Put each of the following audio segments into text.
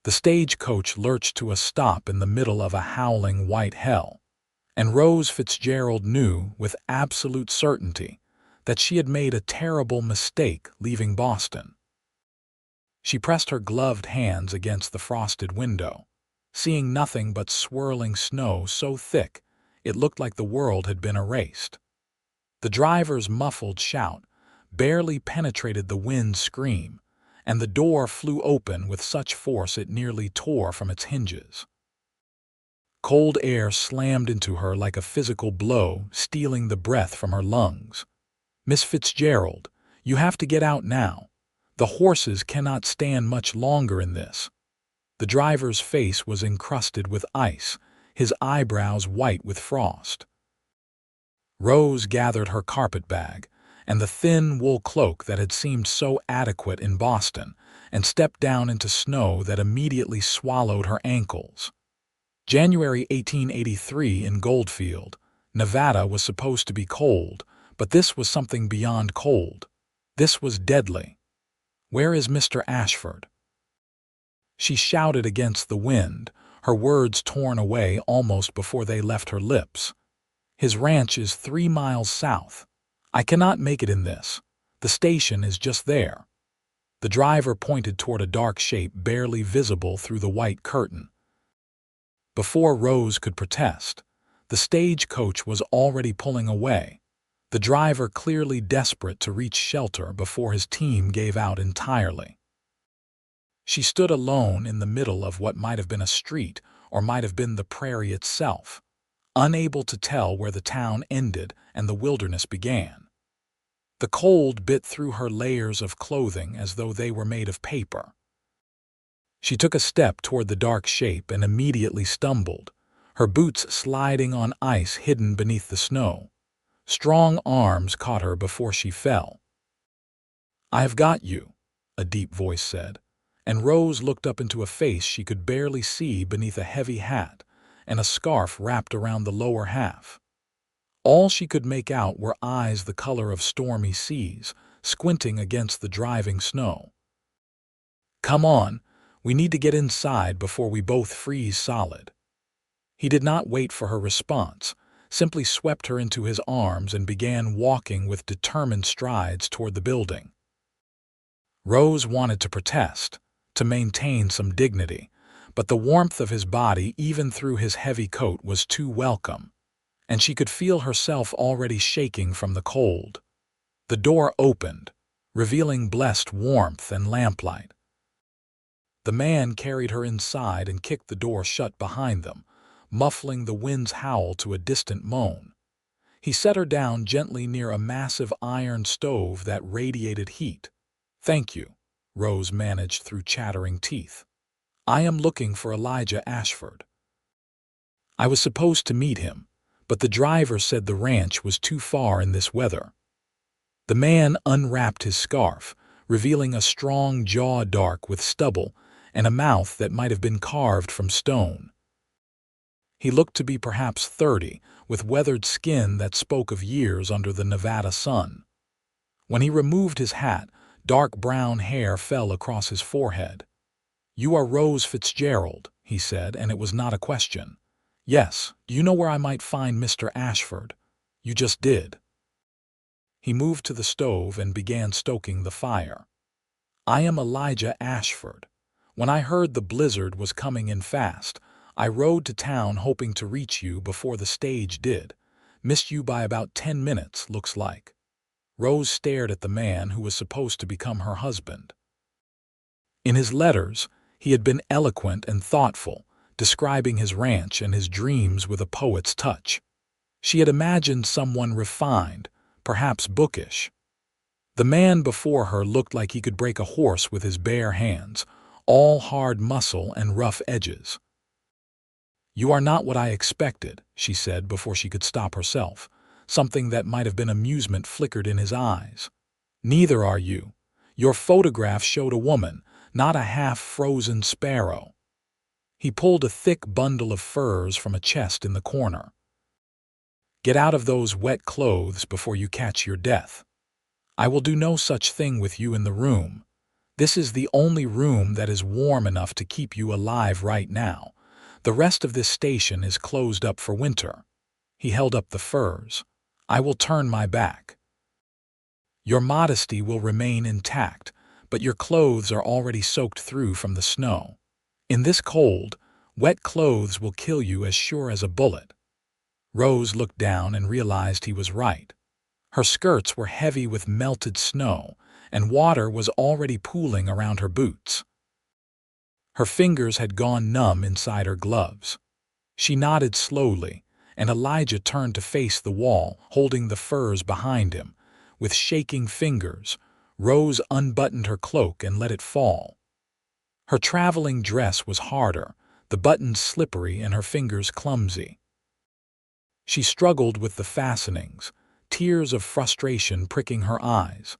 The stagecoach lurched to a stop in the middle of a howling white hell, and Rose Fitzgerald knew with absolute certainty that she had made a terrible mistake leaving Boston. She pressed her gloved hands against the frosted window, seeing nothing but swirling snow so thick it looked like the world had been erased. The driver's muffled shout barely penetrated the wind's scream, and the door flew open with such force it nearly tore from its hinges. Cold air slammed into her like a physical blow, stealing the breath from her lungs. "Miss Fitzgerald, you have to get out now. The horses cannot stand much longer in this." The driver's face was encrusted with ice, his eyebrows white with frost. Rose gathered her carpetbag and the thin wool cloak that had seemed so adequate in Boston and stepped down into snow that immediately swallowed her ankles. January 1883 in Goldfield, Nevada was supposed to be cold, but this was something beyond cold. This was deadly. "Where is Mr. Ashford?" She shouted against the wind, her words torn away almost before they left her lips. "His ranch is 3 miles south. I cannot make it in this. The station is just there." The driver pointed toward a dark shape barely visible through the white curtain. Before Rose could protest, the stagecoach was already pulling away, the driver clearly desperate to reach shelter before his team gave out entirely. She stood alone in the middle of what might have been a street or might have been the prairie itself, unable to tell where the town ended and the wilderness began. The cold bit through her layers of clothing as though they were made of paper. She took a step toward the dark shape and immediately stumbled, her boots sliding on ice hidden beneath the snow. Strong arms caught her before she fell. "I have got you," a deep voice said, and Rose looked up into a face she could barely see beneath a heavy hat and a scarf wrapped around the lower half. All she could make out were eyes the color of stormy seas, squinting against the driving snow. "Come on, we need to get inside before we both freeze solid." He did not wait for her response, simply swept her into his arms and began walking with determined strides toward the building. Rose wanted to protest, to maintain some dignity, but the warmth of his body even through his heavy coat was too welcome, and she could feel herself already shaking from the cold. The door opened, revealing blessed warmth and lamplight. The man carried her inside and kicked the door shut behind them, muffling the wind's howl to a distant moan. He set her down gently near a massive iron stove that radiated heat. "Thank you," Rose managed through chattering teeth. "I am looking for Elijah Ashford. I was supposed to meet him, but the driver said the ranch was too far in this weather." The man unwrapped his scarf, revealing a strong jaw dark with stubble and a mouth that might have been carved from stone. He looked to be perhaps 30, with weathered skin that spoke of years under the Nevada sun. When he removed his hat, dark brown hair fell across his forehead. "You are Rose Fitzgerald," he said, and it was not a question. "Yes, do you know where I might find Mr. Ashford?" "You just did." He moved to the stove and began stoking the fire. "I am Elijah Ashford. When I heard the blizzard was coming in fast, I rode to town hoping to reach you before the stage did. Missed you by about 10 minutes, looks like." Rose stared at the man who was supposed to become her husband. In his letters, he had been eloquent and thoughtful, describing his ranch and his dreams with a poet's touch. She had imagined someone refined, perhaps bookish. The man before her looked like he could break a horse with his bare hands, all hard muscle and rough edges. "You are not what I expected," she said before she could stop herself. Something that might have been amusement flickered in his eyes. "Neither are you. Your photograph showed a woman, not a half-frozen sparrow." He pulled a thick bundle of furs from a chest in the corner. "Get out of those wet clothes before you catch your death. I will do no such thing with you in the room. This is the only room that is warm enough to keep you alive right now. The rest of this station is closed up for winter." He held up the furs. "I will turn my back. Your modesty will remain intact, but your clothes are already soaked through from the snow. In this cold, wet clothes will kill you as sure as a bullet." Rose looked down and realized he was right. Her skirts were heavy with melted snow, and water was already pooling around her boots. Her fingers had gone numb inside her gloves. She nodded slowly, and Elijah turned to face the wall, holding the furs behind him. With shaking fingers, Rose unbuttoned her cloak and let it fall. Her traveling dress was harder, the buttons slippery and her fingers clumsy. She struggled with the fastenings, tears of frustration pricking her eyes.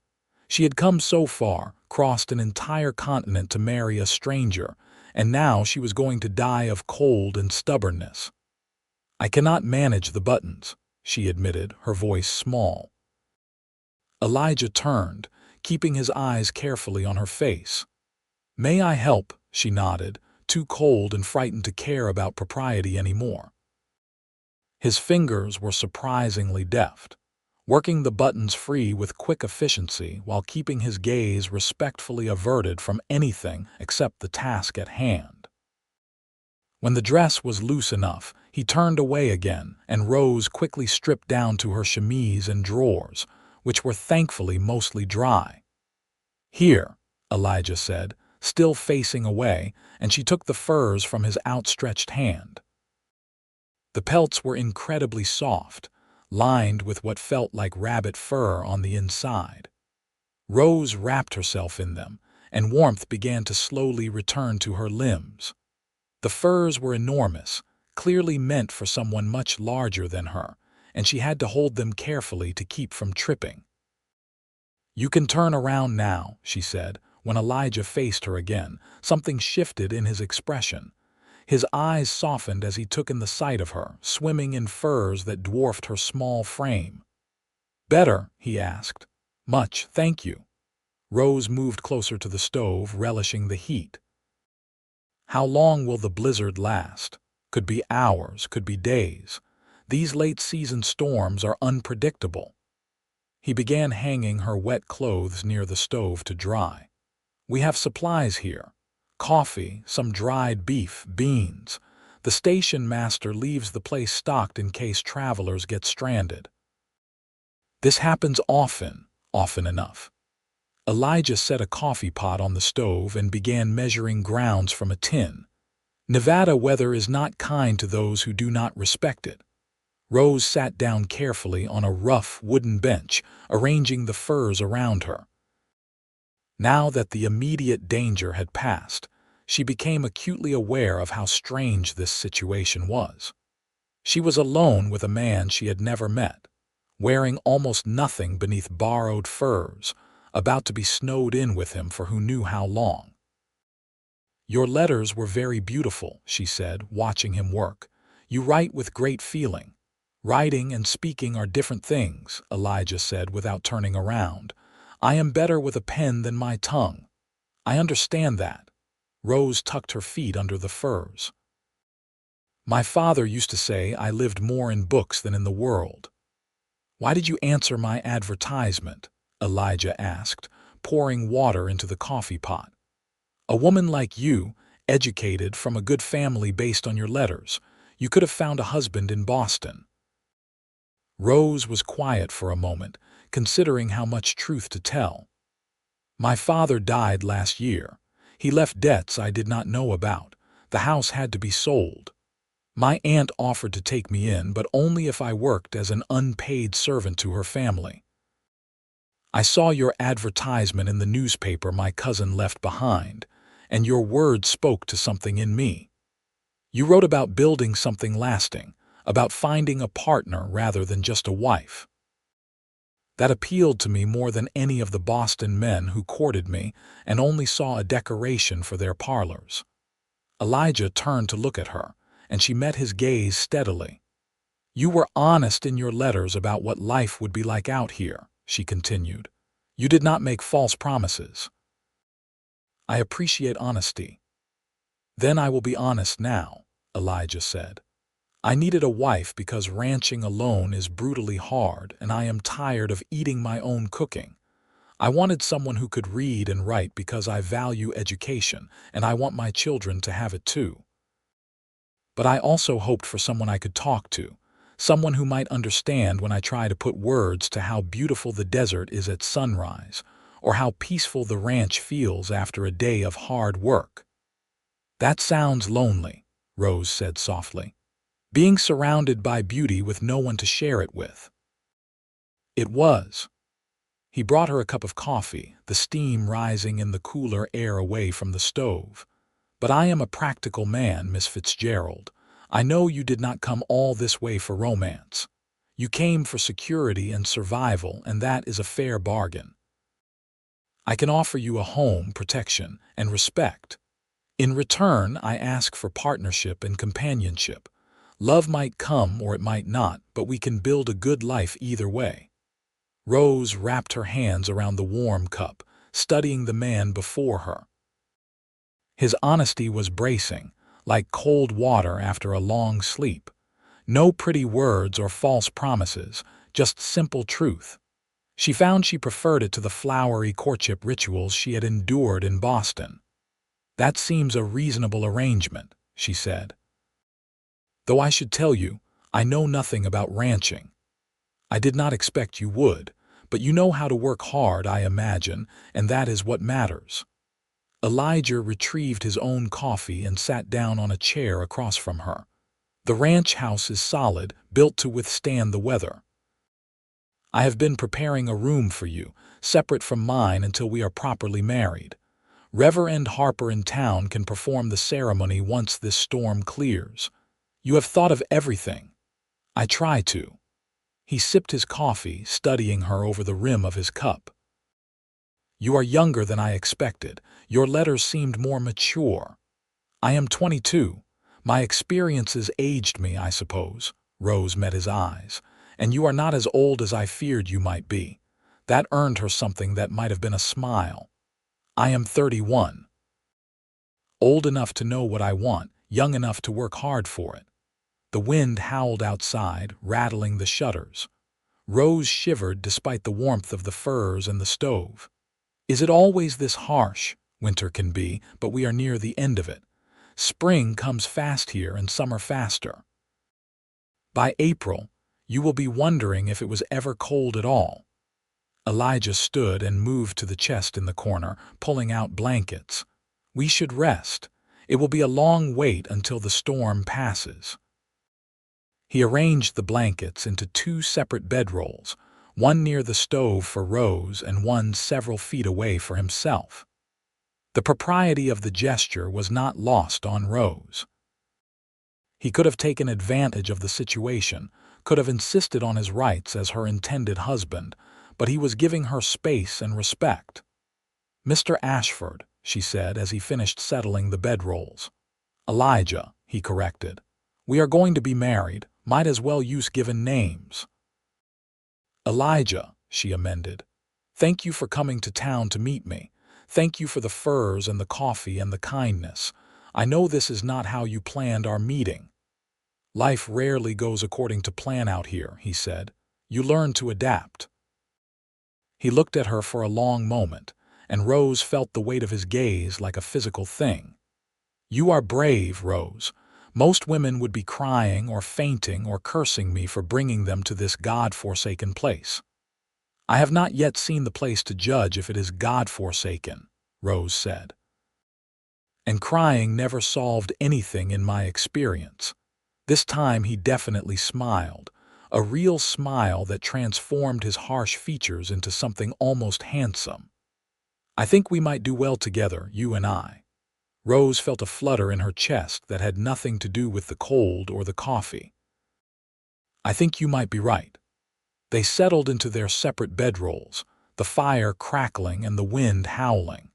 She had come so far, crossed an entire continent to marry a stranger, and now she was going to die of cold and stubbornness. "I cannot manage the buttons," she admitted, her voice small. Elijah turned, keeping his eyes carefully on her face. "May I help?" she nodded, too cold and frightened to care about propriety anymore. His fingers were surprisingly deft, working the buttons free with quick efficiency while keeping his gaze respectfully averted from anything except the task at hand. When the dress was loose enough, he turned away again, and Rose quickly stripped down to her chemise and drawers, which were thankfully mostly dry. "Here," Elijah said, still facing away, and she took the furs from his outstretched hand. The pelts were incredibly soft, lined with what felt like rabbit fur on the inside. Rose wrapped herself in them, and warmth began to slowly return to her limbs. The furs were enormous, clearly meant for someone much larger than her, and she had to hold them carefully to keep from tripping. "You can turn around now," she said. When Elijah faced her again, something shifted in his expression. His eyes softened as he took in the sight of her, swimming in furs that dwarfed her small frame. "Better?" he asked. "Much, thank you." Rose moved closer to the stove, relishing the heat. "How long will the blizzard last? Could be hours, could be days. These late-season storms are unpredictable." He began hanging her wet clothes near the stove to dry. "We have supplies here. Coffee, some dried beef, beans. The station master leaves the place stocked in case travelers get stranded." "This happens often enough." Elijah set a coffee pot on the stove and began measuring grounds from a tin. "Nevada weather is not kind to those who do not respect it." Rose sat down carefully on a rough wooden bench, arranging the furs around her. Now that the immediate danger had passed, she became acutely aware of how strange this situation was. She was alone with a man she had never met, wearing almost nothing beneath borrowed furs, about to be snowed in with him for who knew how long. "Your letters were very beautiful," she said, watching him work. "You write with great feeling." "Writing and speaking are different things," Elijah said without turning around. "I am better with a pen than my tongue." "I understand that." Rose tucked her feet under the furs. "My father used to say I lived more in books than in the world." "Why did you answer my advertisement?" Elijah asked, pouring water into the coffee pot. "A woman like you, educated from a good family based on your letters, you could have found a husband in Boston." Rose was quiet for a moment, considering how much truth to tell. "My father died last year. He left debts I did not know about. The house had to be sold. My aunt offered to take me in, but only if I worked as an unpaid servant to her family. I saw your advertisement in the newspaper my cousin left behind, and your words spoke to something in me. You wrote about building something lasting, about finding a partner rather than just a wife. That appealed to me more than any of the Boston men who courted me and only saw a decoration for their parlors." Elijah turned to look at her, and she met his gaze steadily. "You were honest in your letters about what life would be like out here," she continued. "You did not make false promises." I appreciate honesty. Then I will be honest now, Elijah said. I needed a wife because ranching alone is brutally hard, and I am tired of eating my own cooking. I wanted someone who could read and write because I value education, and I want my children to have it too. But I also hoped for someone I could talk to, someone who might understand when I try to put words to how beautiful the desert is at sunrise, or how peaceful the ranch feels after a day of hard work. That sounds lonely, Rose said softly. Being surrounded by beauty with no one to share it with. It was. He brought her a cup of coffee, the steam rising in the cooler air away from the stove. But I am a practical man, Miss Fitzgerald. I know you did not come all this way for romance. You came for security and survival, and that is a fair bargain. I can offer you a home, protection, and respect. In return, I ask for partnership and companionship. Love might come or it might not, but we can build a good life either way. Rose wrapped her hands around the warm cup, studying the man before her. His honesty was bracing, like cold water after a long sleep. No pretty words or false promises, just simple truth. She found she preferred it to the flowery courtship rituals she had endured in Boston. That seems a reasonable arrangement, she said. Though I should tell you, I know nothing about ranching. I did not expect you would, but you know how to work hard, I imagine, and that is what matters. Elijah retrieved his own coffee and sat down on a chair across from her. The ranch house is solid, built to withstand the weather. I have been preparing a room for you, separate from mine until we are properly married. Reverend Harper in town can perform the ceremony once this storm clears. You have thought of everything. I try to. He sipped his coffee, studying her over the rim of his cup. You are younger than I expected. Your letters seemed more mature. I am 22. My experiences aged me, I suppose. Rose met his eyes. And you are not as old as I feared you might be. That earned her something that might have been a smile. I am 31. Old enough to know what I want, young enough to work hard for it. The wind howled outside, rattling the shutters. Rose shivered despite the warmth of the furs and the stove. Is it always this harsh? Winter can be, but we are near the end of it. Spring comes fast here and summer faster. By April, you will be wondering if it was ever cold at all. Elijah stood and moved to the chest in the corner, pulling out blankets. We should rest. It will be a long wait until the storm passes. He arranged the blankets into 2 separate bedrolls, one near the stove for Rose and one several feet away for himself. The propriety of the gesture was not lost on Rose. He could have taken advantage of the situation, could have insisted on his rights as her intended husband, but he was giving her space and respect. Mr. Ashford, she said as he finished settling the bedrolls. Elijah, he corrected. We are going to be married, might as well use given names. Elijah, she amended. Thank you for coming to town to meet me. Thank you for the furs and the coffee and the kindness. I know this is not how you planned our meeting. Life rarely goes according to plan out here, he said. You learn to adapt. He looked at her for a long moment, and Rose felt the weight of his gaze like a physical thing. You are brave, Rose. Most women would be crying or fainting or cursing me for bringing them to this God-forsaken place. I have not yet seen the place to judge if it is God-forsaken, Rose said. And crying never solved anything in my experience. This time he definitely smiled, a real smile that transformed his harsh features into something almost handsome. I think we might do well together, you and I. Rose felt a flutter in her chest that had nothing to do with the cold or the coffee. I think you might be right. They settled into their separate bedrolls, the fire crackling and the wind howling.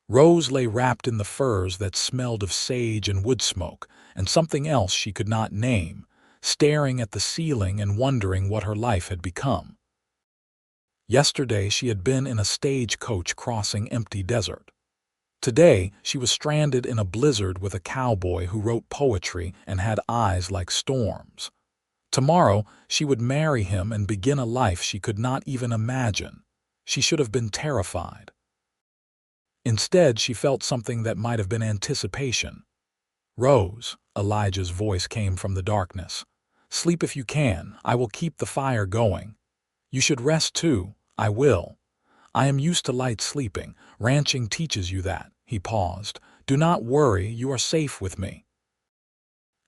Rose lay wrapped in the furs that smelled of sage and wood smoke, and something else she could not name, staring at the ceiling and wondering what her life had become. Yesterday she had been in a stagecoach crossing empty desert. Today, she was stranded in a blizzard with a cowboy who wrote poetry and had eyes like storms. Tomorrow, she would marry him and begin a life she could not even imagine. She should have been terrified. Instead, she felt something that might have been anticipation. "Rose," Elijah's voice came from the darkness. "Sleep if you can. I will keep the fire going. You should rest too. I will. I am used to light sleeping. Ranching teaches you that." He paused. "Do not worry, you are safe with me."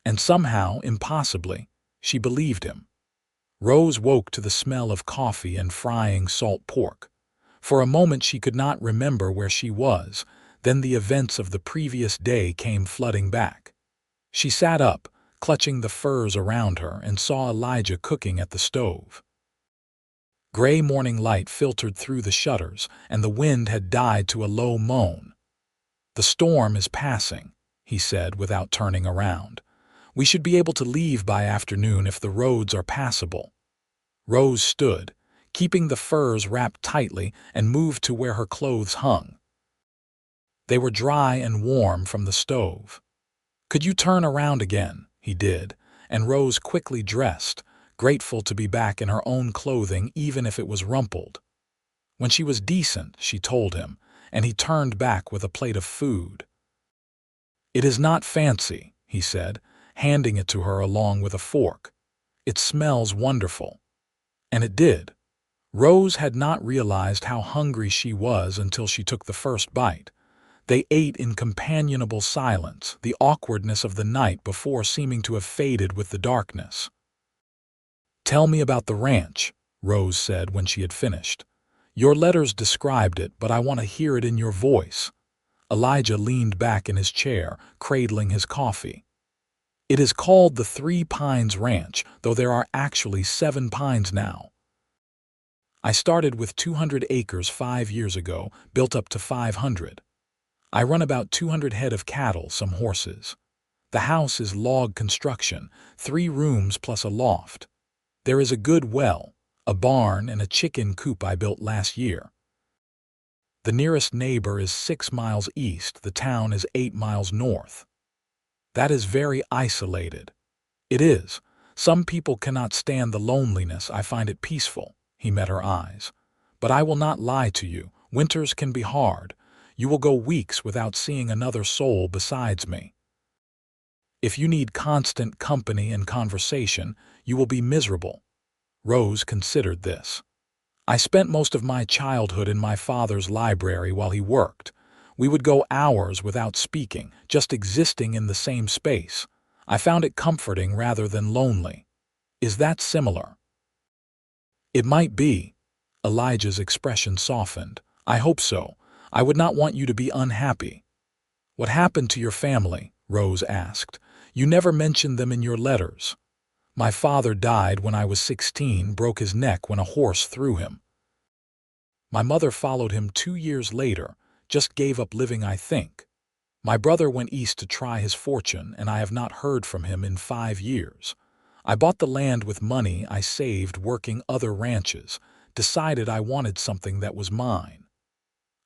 And somehow, impossibly, she believed him. Rose woke to the smell of coffee and frying salt pork. For a moment she could not remember where she was, then the events of the previous day came flooding back. She sat up, clutching the furs around her, and saw Elijah cooking at the stove. Gray morning light filtered through the shutters, and the wind had died to a low moan. "The storm is passing," he said without turning around. "We should be able to leave by afternoon if the roads are passable." Rose stood, keeping the furs wrapped tightly, and moved to where her clothes hung. They were dry and warm from the stove. "Could you turn around again?" He did, and Rose quickly dressed, grateful to be back in her own clothing even if it was rumpled. When she was decent, she told him, and he turned back with a plate of food. "It is not fancy," he said, handing it to her along with a fork. "It smells wonderful." And it did. Rose had not realized how hungry she was until she took the first bite. They ate in companionable silence, the awkwardness of the night before seeming to have faded with the darkness. "Tell me about the ranch," Rose said when she had finished. "Your letters described it, but I want to hear it in your voice." Elijah leaned back in his chair, cradling his coffee. "It is called the 3 Pines Ranch, though there are actually 7 pines now. I started with 200 acres 5 years ago, built up to 500. I run about 200 head of cattle, some horses. The house is log construction, 3 rooms plus a loft. There is a good well, a barn, and a chicken coop I built last year. The nearest neighbor is 6 miles east, the town is 8 miles north. That is very isolated." "It is. Some people cannot stand the loneliness. I find it peaceful." He met her eyes. "But I will not lie to you. Winters can be hard. You will go weeks without seeing another soul besides me. If you need constant company and conversation, you will be miserable." Rose considered this. "I spent most of my childhood in my father's library while he worked. We would go hours without speaking, just existing in the same space. I found it comforting rather than lonely. Is that similar?" "It might be." Elijah's expression softened. "I hope so. I would not want you to be unhappy." "What happened to your family?" Rose asked. "You never mentioned them in your letters." "My father died when I was 16, broke his neck when a horse threw him. My mother followed him 2 years later, just gave up living, I think. My brother went east to try his fortune, and I have not heard from him in 5 years. I bought the land with money I saved working other ranches, decided I wanted something that was mine.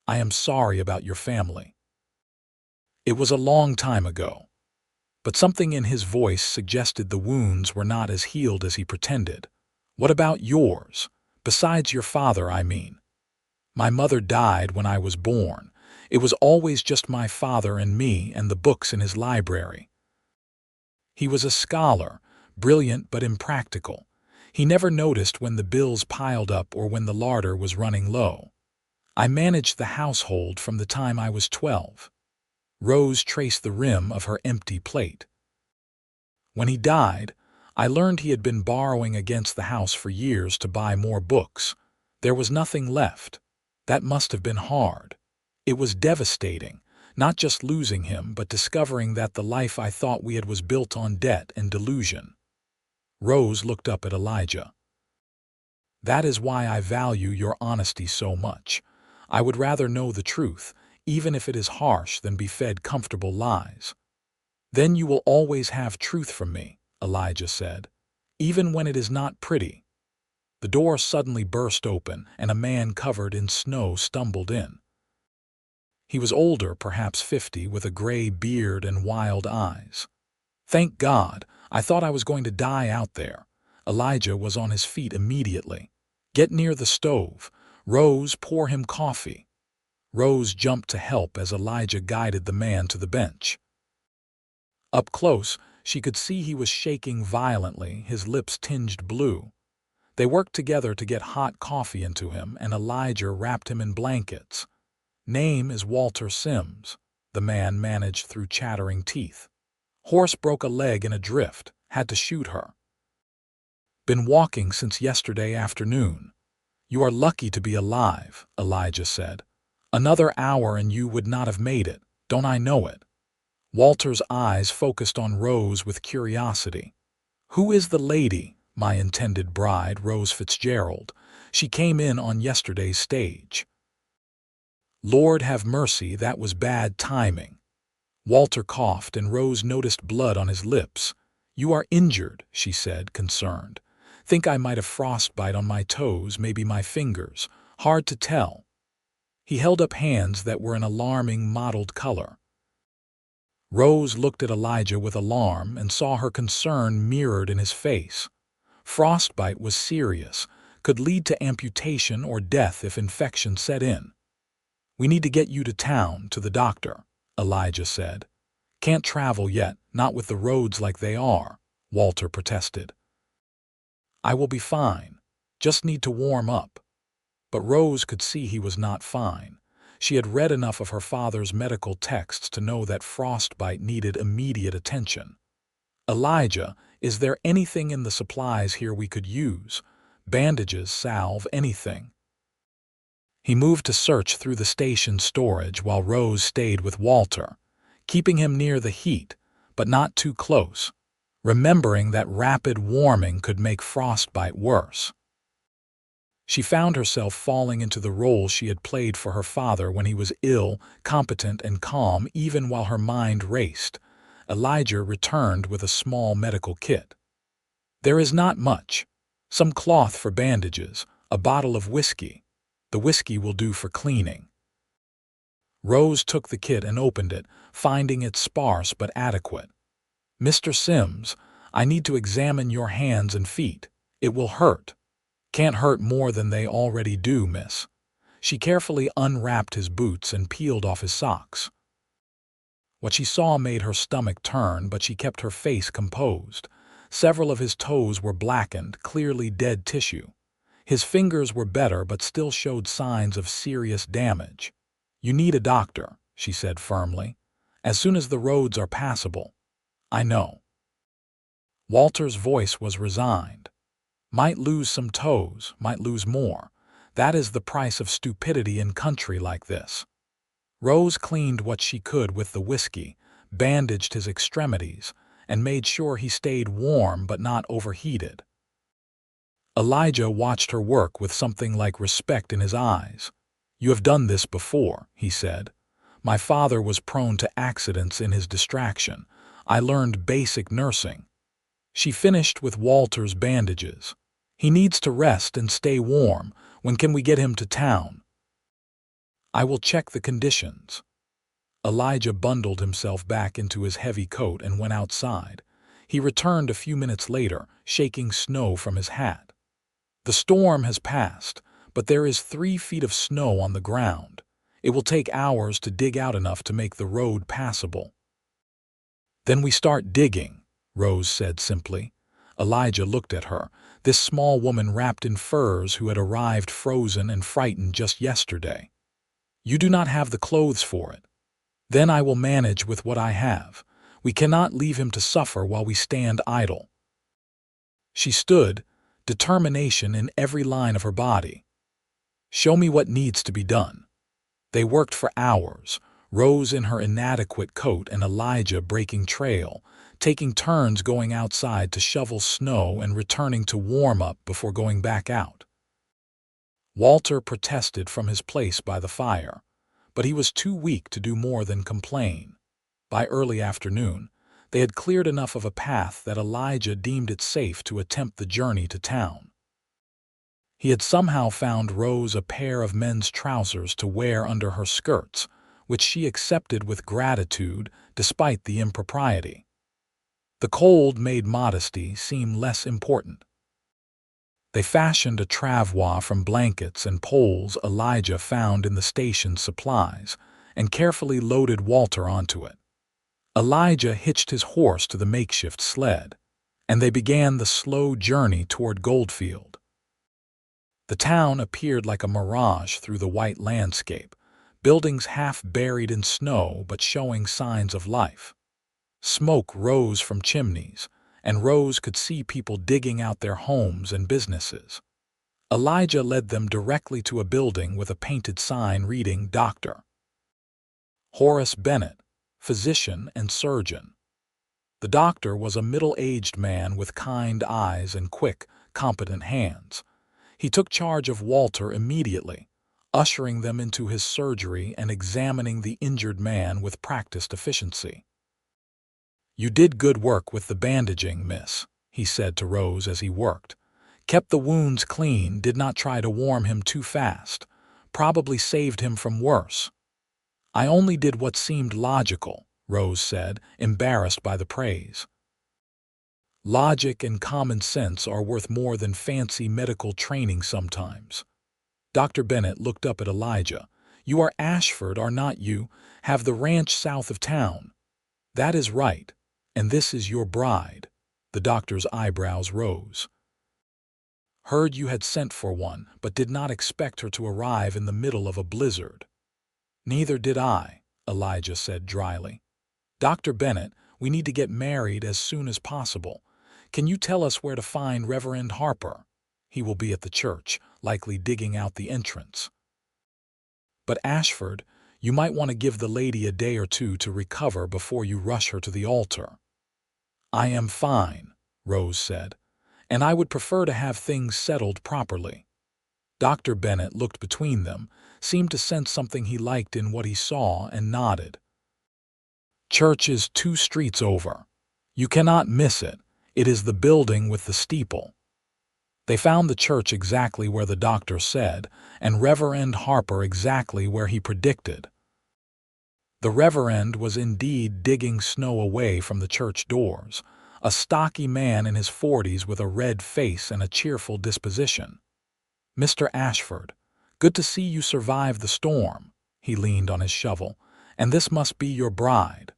I am sorry about your family." It was a long time ago. But something in his voice suggested the wounds were not as healed as he pretended. "What about yours? Besides your father, I mean." "My mother died when I was born. It was always just my father and me and the books in his library. He was a scholar, brilliant but impractical. He never noticed when the bills piled up or when the larder was running low. I managed the household from the time I was 12. Rose traced the rim of her empty plate. "When he died, I learned he had been borrowing against the house for years to buy more books. There was nothing left. That must have been hard. It was devastating, not just losing him, but discovering that the life I thought we had was built on debt and delusion." Rose looked up at Elijah. "That is why I value your honesty so much. I would rather know the truth, even if it is harsh, than be fed comfortable lies." "Then you will always have truth from me," Elijah said, "even when it is not pretty." The door suddenly burst open, and a man covered in snow stumbled in. He was older, perhaps 50, with a gray beard and wild eyes. "Thank God, I thought I was going to die out there." Elijah was on his feet immediately. "Get near the stove. Rose, pour him coffee." Rose jumped to help as Elijah guided the man to the bench. Up close, she could see he was shaking violently, his lips tinged blue. They worked together to get hot coffee into him, and Elijah wrapped him in blankets. "Name is Walter Sims," the man managed through chattering teeth. "Horse broke a leg in a drift, had to shoot her. Been walking since yesterday afternoon." "You are lucky to be alive," Elijah said. "Another hour and you would not have made it, don't I know it?" Walter's eyes focused on Rose with curiosity. "Who is the lady?" "My intended bride, Rose Fitzgerald. She came in on yesterday's stage." "Lord have mercy, that was bad timing." Walter coughed and Rose noticed blood on his lips. "You are injured," she said, concerned. "Think I might have frostbite on my toes, maybe my fingers. Hard to tell." He held up hands that were an alarming mottled color. Rose looked at Elijah with alarm and saw her concern mirrored in his face. Frostbite was serious, could lead to amputation or death if infection set in. "We need to get you to town, to the doctor," Elijah said. "Can't travel yet, not with the roads like they are," Walter protested. "I will be fine. Just need to warm up." But Rose could see he was not fine. She had read enough of her father's medical texts to know that frostbite needed immediate attention. "Elijah, is there anything in the supplies here we could use? Bandages, salve, anything?" He moved to search through the station storage while Rose stayed with Walter, keeping him near the heat, but not too close, remembering that rapid warming could make frostbite worse. She found herself falling into the role she had played for her father when he was ill, competent and calm even while her mind raced. Elijah returned with a small medical kit. "There is not much. Some cloth for bandages, a bottle of whiskey. The whiskey will do for cleaning." Rose took the kit and opened it, finding it sparse but adequate. "Mr. Sims, I need to examine your hands and feet. It will hurt." "Can't hurt more than they already do, miss." She carefully unwrapped his boots and peeled off his socks. What she saw made her stomach turn, but she kept her face composed. Several of his toes were blackened, clearly dead tissue. His fingers were better but still showed signs of serious damage. "You need a doctor," she said firmly. "As soon as the roads are passable." "I know." Walter's voice was resigned. "Might lose some toes, might lose more. That is the price of stupidity in country like this." Rose cleaned what she could with the whiskey, bandaged his extremities, and made sure he stayed warm but not overheated. Elijah watched her work with something like respect in his eyes. "You have done this before," he said. "My father was prone to accidents in his distraction. I learned basic nursing." She finished with Walter's bandages. "He needs to rest and stay warm. When can we get him to town?" "I will check the conditions." Elijah bundled himself back into his heavy coat and went outside. He returned a few minutes later, shaking snow from his hat. "The storm has passed, but there is 3 feet of snow on the ground. It will take hours to dig out enough to make the road passable." "Then we start digging," Rose said simply. Elijah looked at her, this small woman wrapped in furs who had arrived frozen and frightened just yesterday. "You do not have the clothes for it." "Then I will manage with what I have. We cannot leave him to suffer while we stand idle." She stood, determination in every line of her body. "Show me what needs to be done." They worked for hours, Rose in her inadequate coat and Elijah breaking trail, taking turns going outside to shovel snow and returning to warm up before going back out. Walter protested from his place by the fire, but he was too weak to do more than complain. By early afternoon, they had cleared enough of a path that Elijah deemed it safe to attempt the journey to town. He had somehow found Rose a pair of men's trousers to wear under her skirts, which she accepted with gratitude despite the impropriety. The cold made modesty seem less important. They fashioned a travois from blankets and poles Elijah found in the station's supplies and carefully loaded Walter onto it. Elijah hitched his horse to the makeshift sled, and they began the slow journey toward Goldfield. The town appeared like a mirage through the white landscape, buildings half buried in snow but showing signs of life. Smoke rose from chimneys, and Rose could see people digging out their homes and businesses. Elijah led them directly to a building with a painted sign reading Dr. Horace Bennett, physician and surgeon. The doctor was a middle-aged man with kind eyes and quick, competent hands. He took charge of Walter immediately, ushering them into his surgery and examining the injured man with practiced efficiency. "You did good work with the bandaging, miss," he said to Rose as he worked. "Kept the wounds clean, did not try to warm him too fast. Probably saved him from worse." "I only did what seemed logical," Rose said, embarrassed by the praise. "Logic and common sense are worth more than fancy medical training sometimes." Dr. Bennett looked up at Elijah. "You are Ashford, are not you? Have the ranch south of town." "That is right. And this is your bride." The doctor's eyebrows rose. "Heard you had sent for one, but did not expect her to arrive in the middle of a blizzard." "Neither did I," Elijah said dryly. "Dr. Bennett, we need to get married as soon as possible. Can you tell us where to find Reverend Harper? He will be at the church, likely digging out the entrance." "But Ashford, you might want to give the lady a day or two to recover before you rush her to the altar." "I am fine," Rose said, "and I would prefer to have things settled properly." Dr. Bennett looked between them, seemed to sense something he liked in what he saw, and nodded. "Church is 2 streets over. You cannot miss it. It is the building with the steeple." They found the church exactly where the doctor said, and Reverend Harper exactly where he predicted. The Reverend was indeed digging snow away from the church doors, a stocky man in his 40s with a red face and a cheerful disposition. "Mr. Ashford, good to see you survived the storm." He leaned on his shovel. "And this must be your bride."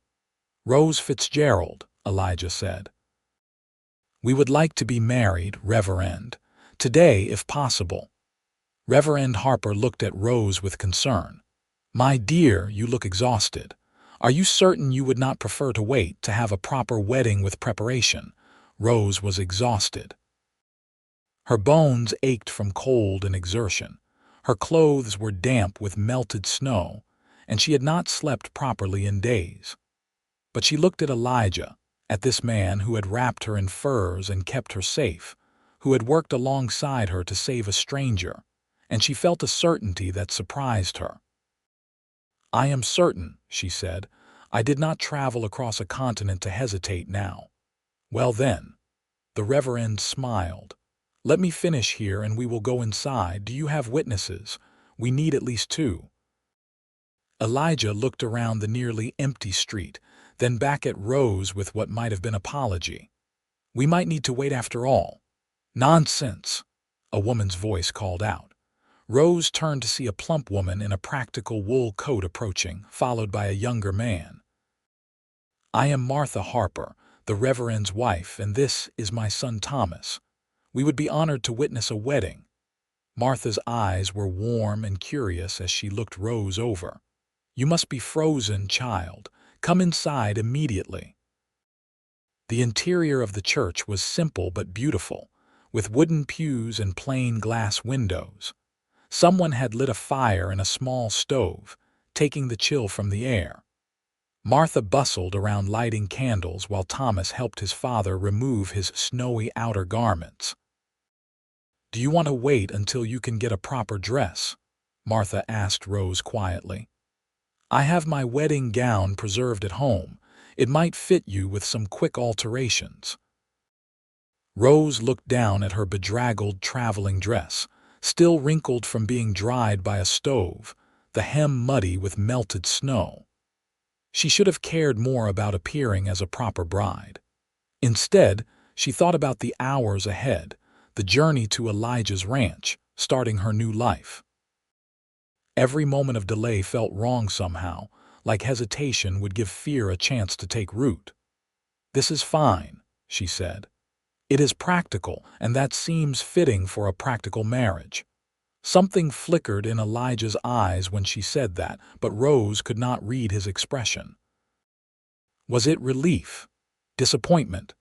"Rose Fitzgerald," Elijah said. "We would like to be married, Reverend. Today, if possible." Reverend Harper looked at Rose with concern. "My dear, you look exhausted. Are you certain you would not prefer to wait to have a proper wedding with preparation?" Rose was exhausted. Her bones ached from cold and exertion. Her clothes were damp with melted snow, and she had not slept properly in days. But she looked at Elijah, at this man who had wrapped her in furs and kept her safe, who had worked alongside her to save a stranger, and she felt a certainty that surprised her. "I am certain," she said. "I did not travel across a continent to hesitate now." "Well then." The Reverend smiled. "Let me finish here and we will go inside. Do you have witnesses? We need at least 2. Elijah looked around the nearly empty street, then back at Rose with what might have been apology. "We might need to wait after all." "Nonsense," a woman's voice called out. Rose turned to see a plump woman in a practical wool coat approaching, followed by a younger man. "I am Martha Harper, the Reverend's wife, and this is my son Thomas. We would be honored to witness a wedding." Martha's eyes were warm and curious as she looked Rose over. "You must be frozen, child. Come inside immediately." The interior of the church was simple but beautiful, with wooden pews and plain glass windows. Someone had lit a fire in a small stove, taking the chill from the air. Martha bustled around lighting candles while Thomas helped his father remove his snowy outer garments. "Do you want to wait until you can get a proper dress?" Martha asked Rose quietly. "I have my wedding gown preserved at home. It might fit you with some quick alterations." Rose looked down at her bedraggled traveling dress, still wrinkled from being dried by a stove, the hem muddy with melted snow. She should have cared more about appearing as a proper bride. Instead, she thought about the hours ahead, the journey to Elijah's ranch, starting her new life. Every moment of delay felt wrong somehow, like hesitation would give fear a chance to take root. "This is fine," she said. "It is practical, and that seems fitting for a practical marriage." Something flickered in Elijah's eyes when she said that, but Rose could not read his expression. Was it relief? Disappointment?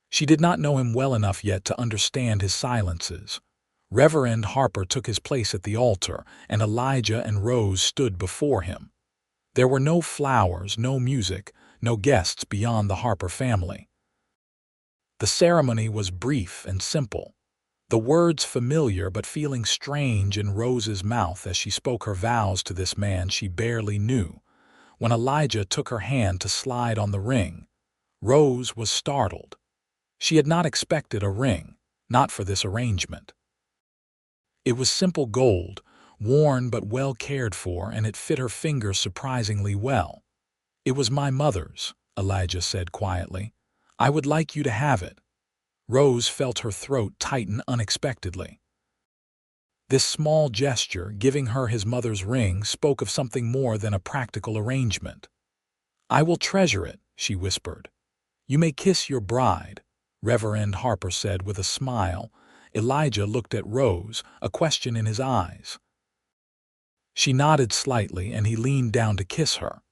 She did not know him well enough yet to understand his silences. Reverend Harper took his place at the altar, and Elijah and Rose stood before him. There were no flowers, no music, no guests beyond the Harper family. The ceremony was brief and simple, the words familiar but feeling strange in Rose's mouth as she spoke her vows to this man she barely knew. When Elijah took her hand to slide on the ring, Rose was startled. She had not expected a ring, not for this arrangement. It was simple gold, worn but well cared for, and it fit her finger surprisingly well. "It was my mother's," Elijah said quietly. "I would like you to have it." Rose felt her throat tighten unexpectedly. This small gesture, giving her his mother's ring, spoke of something more than a practical arrangement. "I will treasure it," she whispered. "You may kiss your bride," Reverend Harper said with a smile. Elijah looked at Rose, a question in his eyes. She nodded slightly, and he leaned down to kiss her.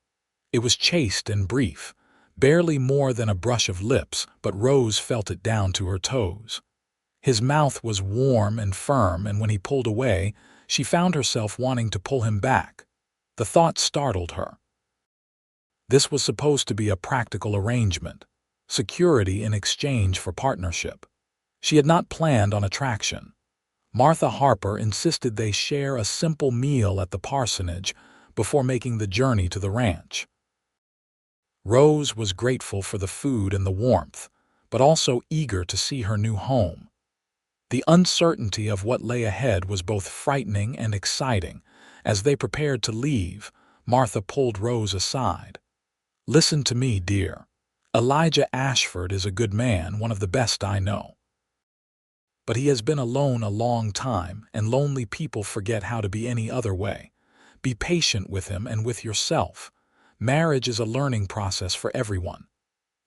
It was chaste and brief, barely more than a brush of lips, but Rose felt it down to her toes. His mouth was warm and firm, and when he pulled away, she found herself wanting to pull him back. The thought startled her. This was supposed to be a practical arrangement, security in exchange for partnership. She had not planned on attraction. Martha Harper insisted they share a simple meal at the parsonage before making the journey to the ranch. Rose was grateful for the food and the warmth, but also eager to see her new home. The uncertainty of what lay ahead was both frightening and exciting. As they prepared to leave, Martha pulled Rose aside. "Listen to me, dear. Elijah Ashford is a good man, one of the best I know. But he has been alone a long time, and lonely people forget how to be any other way. Be patient with him and with yourself. Marriage is a learning process for everyone."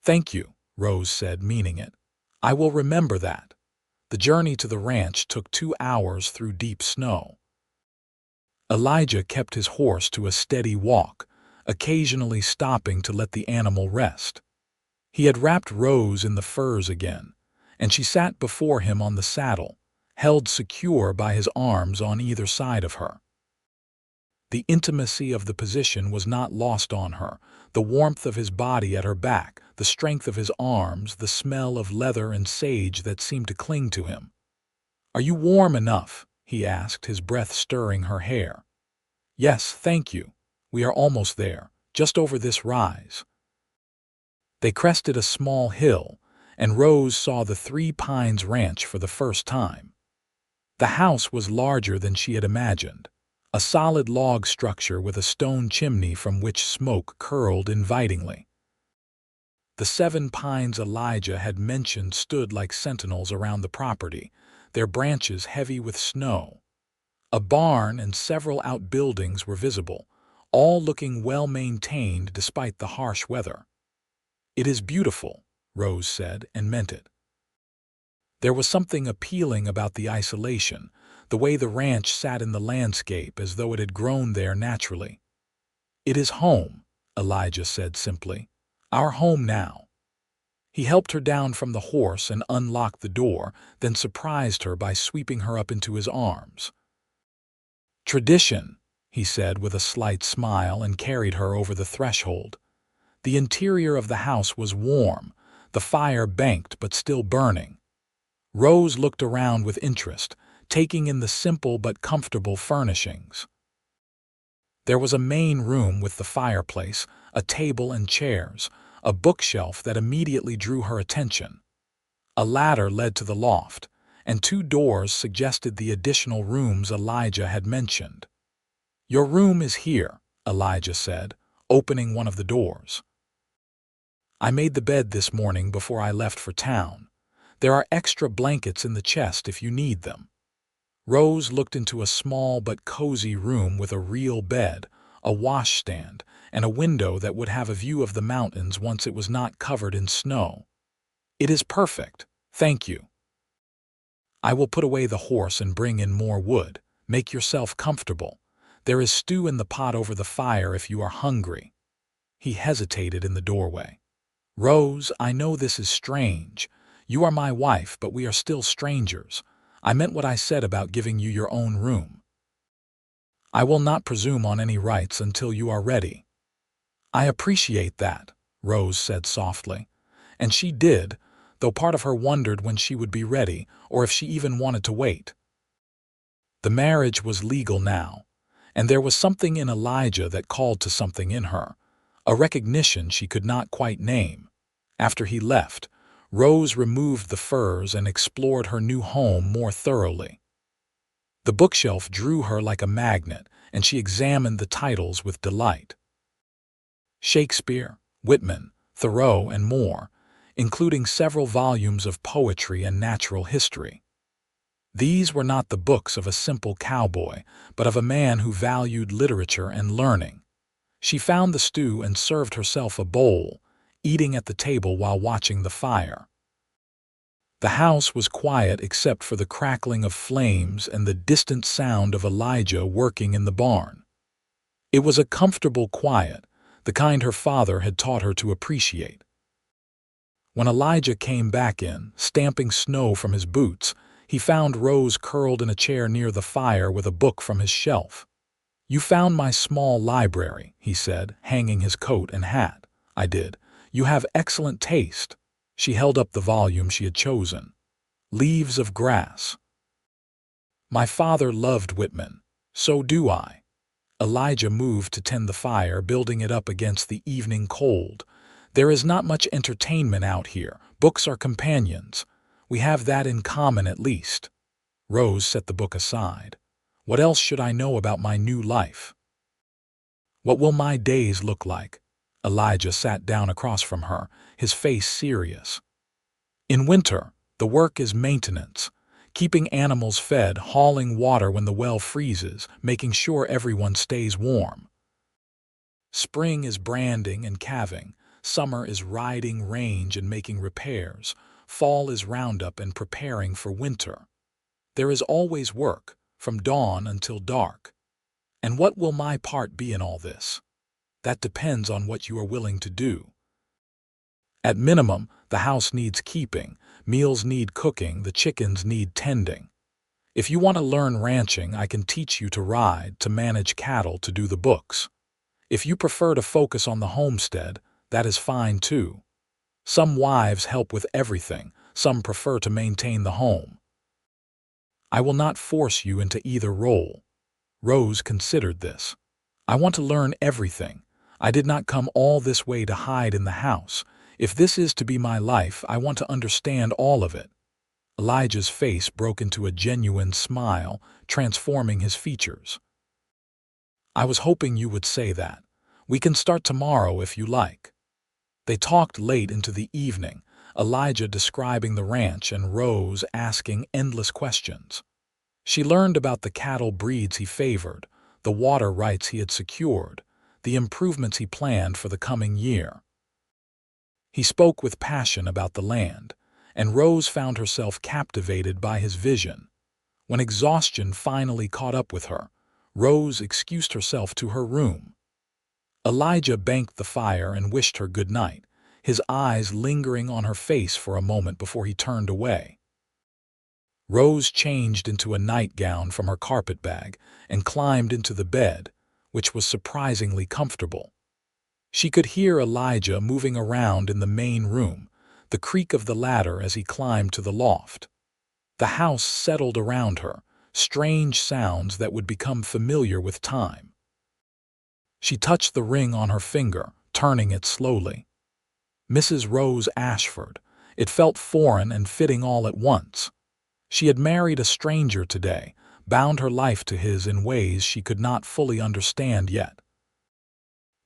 "Thank you," Rose said, meaning it. "I will remember that." The journey to the ranch took 2 hours through deep snow. Elijah kept his horse to a steady walk, occasionally stopping to let the animal rest. He had wrapped Rose in the furs again, and she sat before him on the saddle, held secure by his arms on either side of her. The intimacy of the position was not lost on her, the warmth of his body at her back, the strength of his arms, the smell of leather and sage that seemed to cling to him. "Are you warm enough?" he asked, his breath stirring her hair. "Yes, thank you. We are almost there, just over this rise." They crested a small hill, and Rose saw the Three Pines Ranch for the first time. The house was larger than she had imagined, a solid log structure with a stone chimney from which smoke curled invitingly. The 7 pines Elijah had mentioned stood like sentinels around the property, their branches heavy with snow. A barn and several outbuildings were visible, all looking well maintained despite the harsh weather. "It is beautiful," Rose said, and meant it. There was something appealing about the isolation, the way the ranch sat in the landscape as though it had grown there naturally. "It is home," Elijah said simply. "Our home now." He helped her down from the horse and unlocked the door, then surprised her by sweeping her up into his arms. "Tradition," he said with a slight smile, and carried her over the threshold. The interior of the house was warm, the fire banked but still burning. Rose looked around with interest, taking in the simple but comfortable furnishings. There was a main room with the fireplace, a table and chairs, a bookshelf that immediately drew her attention. A ladder led to the loft, and 2 doors suggested the additional rooms Elijah had mentioned. "Your room is here," Elijah said, opening one of the doors. "I made the bed this morning before I left for town. There are extra blankets in the chest if you need them." Rose looked into a small but cozy room with a real bed, a washstand, and a window that would have a view of the mountains once it was not covered in snow. "It is perfect, thank you. I will put away the horse and bring in more wood. Make yourself comfortable. There is stew in the pot over the fire if you are hungry." He hesitated in the doorway. "Rose, I know this is strange. You are my wife, but we are still strangers. I meant what I said about giving you your own room. I will not presume on any rights until you are ready." "I appreciate that," Rose said softly. And she did, though part of her wondered when she would be ready, or if she even wanted to wait. The marriage was legal now, and there was something in Elijah that called to something in her, a recognition she could not quite name. After he left, Rose removed the furs and explored her new home more thoroughly. The bookshelf drew her like a magnet, and she examined the titles with delight. Shakespeare, Whitman, Thoreau, and more, including several volumes of poetry and natural history. These were not the books of a simple cowboy, but of a man who valued literature and learning. She found the stew and served herself a bowl, eating at the table while watching the fire. The house was quiet except for the crackling of flames and the distant sound of Elijah working in the barn. It was a comfortable quiet, the kind her father had taught her to appreciate. When Elijah came back in, stamping snow from his boots, he found Rose curled in a chair near the fire with a book from his shelf. "You found my small library," he said, hanging his coat and hat. "I did. You have excellent taste." She held up the volume she had chosen. "Leaves of Grass." "My father loved Whitman. So do I." Elijah moved to tend the fire, building it up against the evening cold. "There is not much entertainment out here. Books are companions. We have that in common at least." Rose set the book aside. "What else should I know about my new life? What will my days look like?" Elijah sat down across from her, his face serious. "In winter, the work is maintenance. Keeping animals fed, hauling water when the well freezes, making sure everyone stays warm. Spring is branding and calving. Summer is riding range and making repairs. Fall is roundup and preparing for winter. There is always work, from dawn until dark. And what will my part be in all this? That depends on what you are willing to do. At minimum, the house needs keeping, meals need cooking, the chickens need tending. If you want to learn ranching, I can teach you to ride, to manage cattle, to do the books. If you prefer to focus on the homestead, that is fine too. Some wives help with everything, some prefer to maintain the home. I will not force you into either role." Rose considered this. "I want to learn everything. I did not come all this way to hide in the house. If this is to be my life, I want to understand all of it." Elijah's face broke into a genuine smile, transforming his features. "I was hoping you would say that. We can start tomorrow if you like." They talked late into the evening, Elijah describing the ranch and Rose asking endless questions. She learned about the cattle breeds he favored, the water rights he had secured, the improvements he planned for the coming year. He spoke with passion about the land, and Rose found herself captivated by his vision. When exhaustion finally caught up with her, Rose excused herself to her room. Elijah banked the fire and wished her good night, his eyes lingering on her face for a moment before he turned away. Rose changed into a nightgown from her carpetbag and climbed into the bed, which was surprisingly comfortable. She could hear Elijah moving around in the main room, the creak of the ladder as he climbed to the loft. The house settled around her, strange sounds that would become familiar with time. She touched the ring on her finger, turning it slowly. Mrs. Rose Ashford. It felt foreign and fitting all at once. She had married a stranger today, bound her life to his in ways she could not fully understand yet.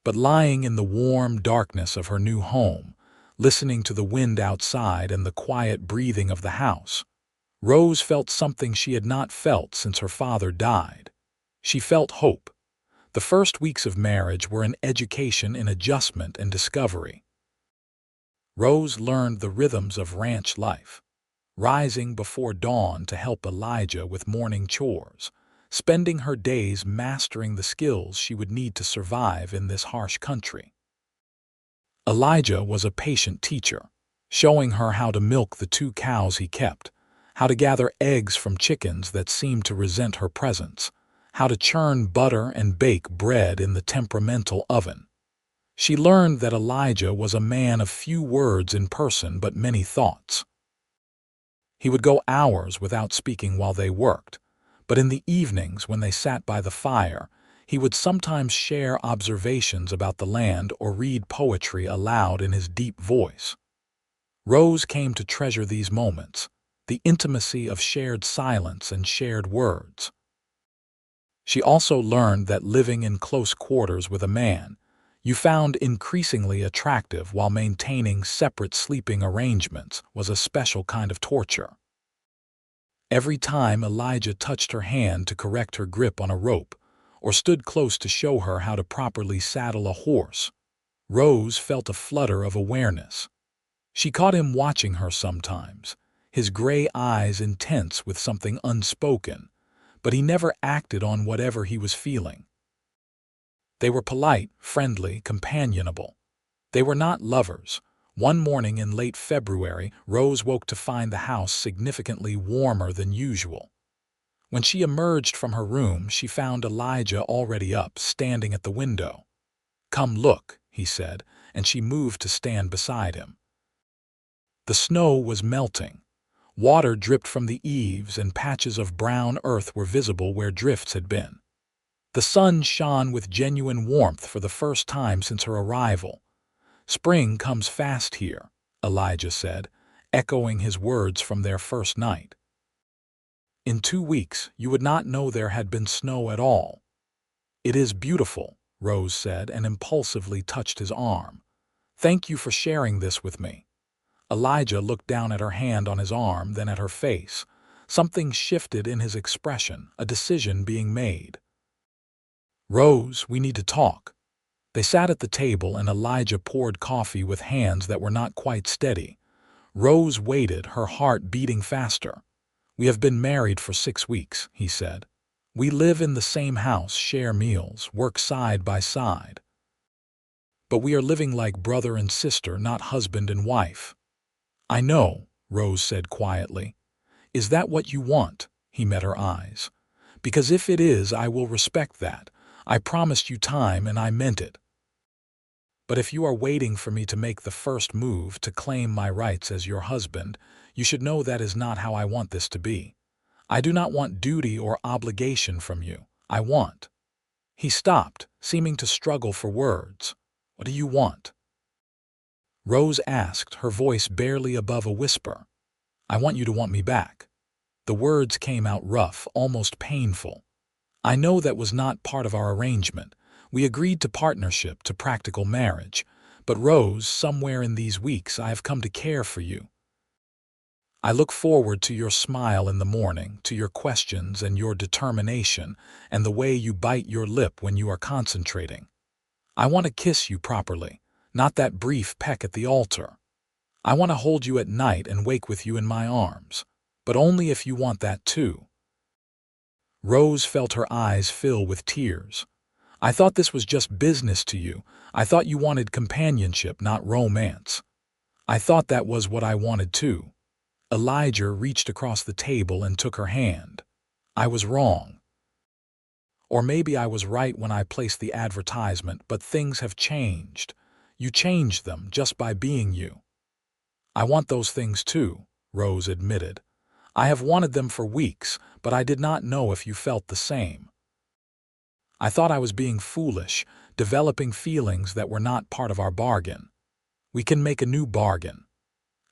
But lying in the warm darkness of her new home, listening to the wind outside and the quiet breathing of the house, Rose felt something she had not felt since her father died. She felt hope. The first weeks of marriage were an education in adjustment and discovery. Rose learned the rhythms of ranch life, rising before dawn to help Elijah with morning chores, spending her days mastering the skills she would need to survive in this harsh country. Elijah was a patient teacher, showing her how to milk the 2 cows he kept, how to gather eggs from chickens that seemed to resent her presence, how to churn butter and bake bread in the temperamental oven. She learned that Elijah was a man of few words in person but many thoughts. He would go hours without speaking while they worked, but in the evenings when they sat by the fire, he would sometimes share observations about the land or read poetry aloud in his deep voice. Rose came to treasure these moments, the intimacy of shared silence and shared words. She also learned that living in close quarters with a man you found increasingly attractive while maintaining separate sleeping arrangements was a special kind of torture. Every time Elijah touched her hand to correct her grip on a rope, or stood close to show her how to properly saddle a horse, Rose felt a flutter of awareness. She caught him watching her sometimes, his gray eyes intense with something unspoken, but he never acted on whatever he was feeling. They were polite, friendly, companionable. They were not lovers. One morning in late February, Rose woke to find the house significantly warmer than usual. When she emerged from her room, she found Elijah already up, standing at the window. "Come look," he said, and she moved to stand beside him. The snow was melting. Water dripped from the eaves and patches of brown earth were visible where drifts had been. The sun shone with genuine warmth for the first time since her arrival. "Spring comes fast here," Elijah said, echoing his words from their first night. "In 2 weeks, you would not know there had been snow at all." "It is beautiful," Rose said and impulsively touched his arm. "Thank you for sharing this with me." Elijah looked down at her hand on his arm, then at her face. Something shifted in his expression, a decision being made. "Rose, we need to talk." They sat at the table and Elijah poured coffee with hands that were not quite steady. Rose waited, her heart beating faster. "We have been married for 6 weeks," he said. "We live in the same house, share meals, work side by side. But we are living like brother and sister, not husband and wife." "I know," Rose said quietly. "Is that what you want?" He met her eyes. "Because if it is, I will respect that. I promised you time and I meant it. But if you are waiting for me to make the first move to claim my rights as your husband, you should know that is not how I want this to be. I do not want duty or obligation from you. I want—" He stopped, seeming to struggle for words. "What do you want?" Rose asked, her voice barely above a whisper. "I want you to want me back." The words came out rough, almost painful. "I know that was not part of our arrangement. We agreed to partnership, to practical marriage. But Rose, somewhere in these weeks I have come to care for you. I look forward to your smile in the morning, to your questions and your determination, and the way you bite your lip when you are concentrating. I want to kiss you properly, not that brief peck at the altar. I want to hold you at night and wake with you in my arms, but only if you want that too." Rose felt her eyes fill with tears. "I thought this was just business to you. I thought you wanted companionship, not romance. I thought that was what I wanted too." Elijah reached across the table and took her hand. "I was wrong. Or maybe I was right when I placed the advertisement, but things have changed. You changed them just by being you." "I want those things too," Rose admitted. "I have wanted them for weeks, but I did not know if you felt the same. I thought I was being foolish, developing feelings that were not part of our bargain. We can make a new bargain."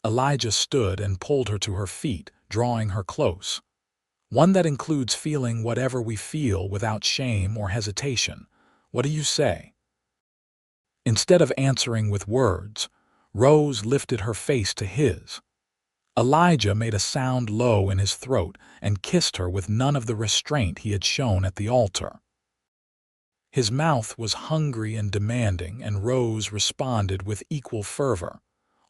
Elijah stood and pulled her to her feet, drawing her close. One that includes feeling whatever we feel without shame or hesitation. What do you say?" Instead of answering with words, Rose lifted her face to his. Elijah made a sound low in his throat and kissed her with none of the restraint he had shown at the altar. His mouth was hungry and demanding, and Rose responded with equal fervor,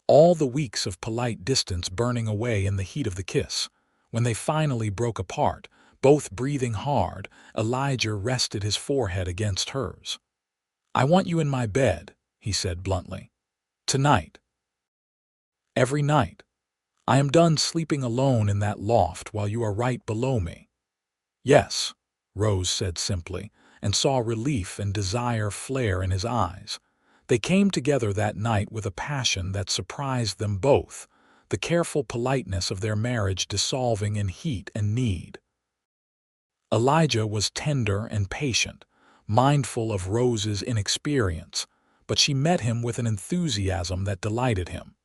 all the weeks of polite distance burning away in the heat of the kiss. When they finally broke apart, both breathing hard, Elijah rested his forehead against hers. "I want you in my bed," he said bluntly. "Tonight. Every night. I am done sleeping alone in that loft while you are right below me." "Yes," Rose said simply, and saw relief and desire flare in his eyes. They came together that night with a passion that surprised them both, the careful politeness of their marriage dissolving in heat and need. Elijah was tender and patient, mindful of Rose's inexperience, but she met him with an enthusiasm that delighted him.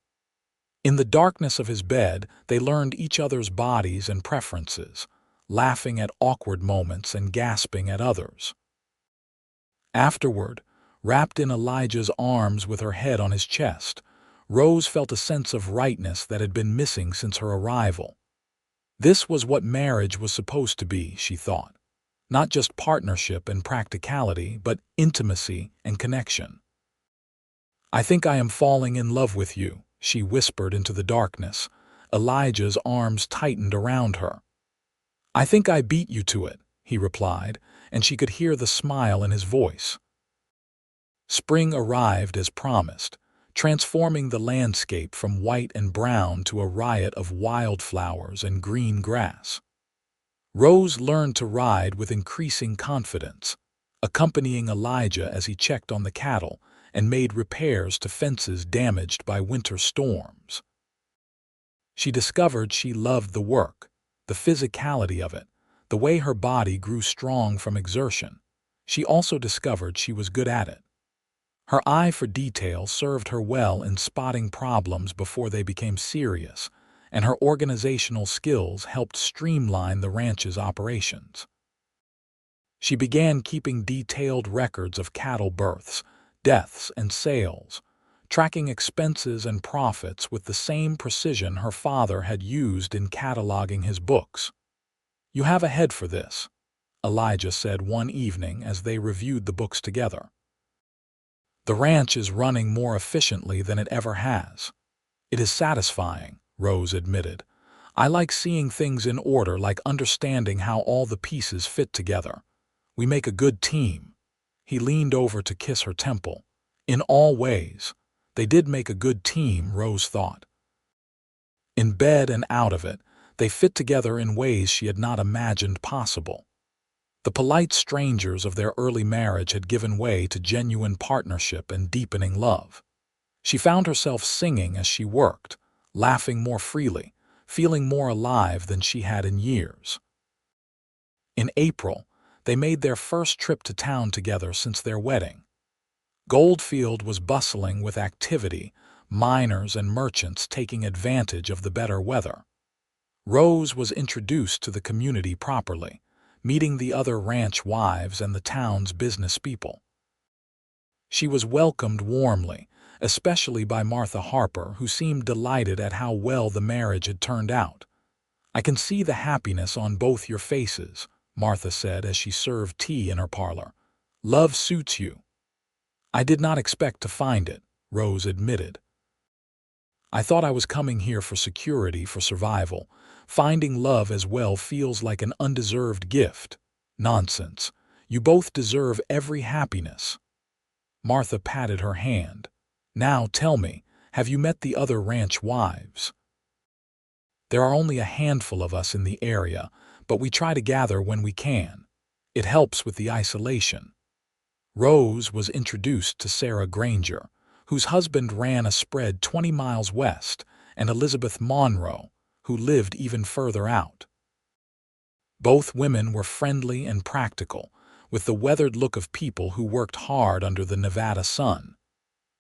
In the darkness of his bed, they learned each other's bodies and preferences, laughing at awkward moments and gasping at others. Afterward, wrapped in Elijah's arms with her head on his chest, Rose felt a sense of rightness that had been missing since her arrival. This was what marriage was supposed to be, she thought. Not just partnership and practicality, but intimacy and connection. "I think I am falling in love with you," she whispered into the darkness. Elijah's arms tightened around her. "I think I beat you to it," he replied, and she could hear the smile in his voice. Spring arrived as promised, transforming the landscape from white and brown to a riot of wildflowers and green grass. Rose learned to ride with increasing confidence, accompanying Elijah as he checked on the cattle and made repairs to fences damaged by winter storms. She discovered she loved the work, the physicality of it, the way her body grew strong from exertion. She also discovered she was good at it. Her eye for detail served her well in spotting problems before they became serious, and her organizational skills helped streamline the ranch's operations. She began keeping detailed records of cattle births, deaths, and sales, tracking expenses and profits with the same precision her father had used in cataloging his books. "You have a head for this," Elijah said one evening as they reviewed the books together. "The ranch is running more efficiently than it ever has." "It is satisfying," Rose admitted. "I like seeing things in order, like understanding how all the pieces fit together. We make a good team." He leaned over to kiss her temple. In all ways, they did make a good team, Rose thought. In bed and out of it, they fit together in ways she had not imagined possible. The polite strangers of their early marriage had given way to genuine partnership and deepening love. She found herself singing as she worked, laughing more freely, feeling more alive than she had in years. In April, they made their first trip to town together since their wedding. Goldfield was bustling with activity, miners and merchants taking advantage of the better weather. Rose was introduced to the community properly, meeting the other ranch wives and the town's business people. She was welcomed warmly, especially by Martha Harper, who seemed delighted at how well the marriage had turned out. "I can see the happiness on both your faces," Martha said as she served tea in her parlor. "Love suits you." "I did not expect to find it," Rose admitted. "I thought I was coming here for security, for survival. Finding love as well feels like an undeserved gift." "Nonsense. You both deserve every happiness." Martha patted her hand. "Now tell me, have you met the other ranch wives?" "There are only a handful of us in the area, but we try to gather when we can. It helps with the isolation." Rose was introduced to Sarah Granger, whose husband ran a spread 20 miles west, and Elizabeth Monroe, who lived even further out. Both women were friendly and practical, with the weathered look of people who worked hard under the Nevada sun.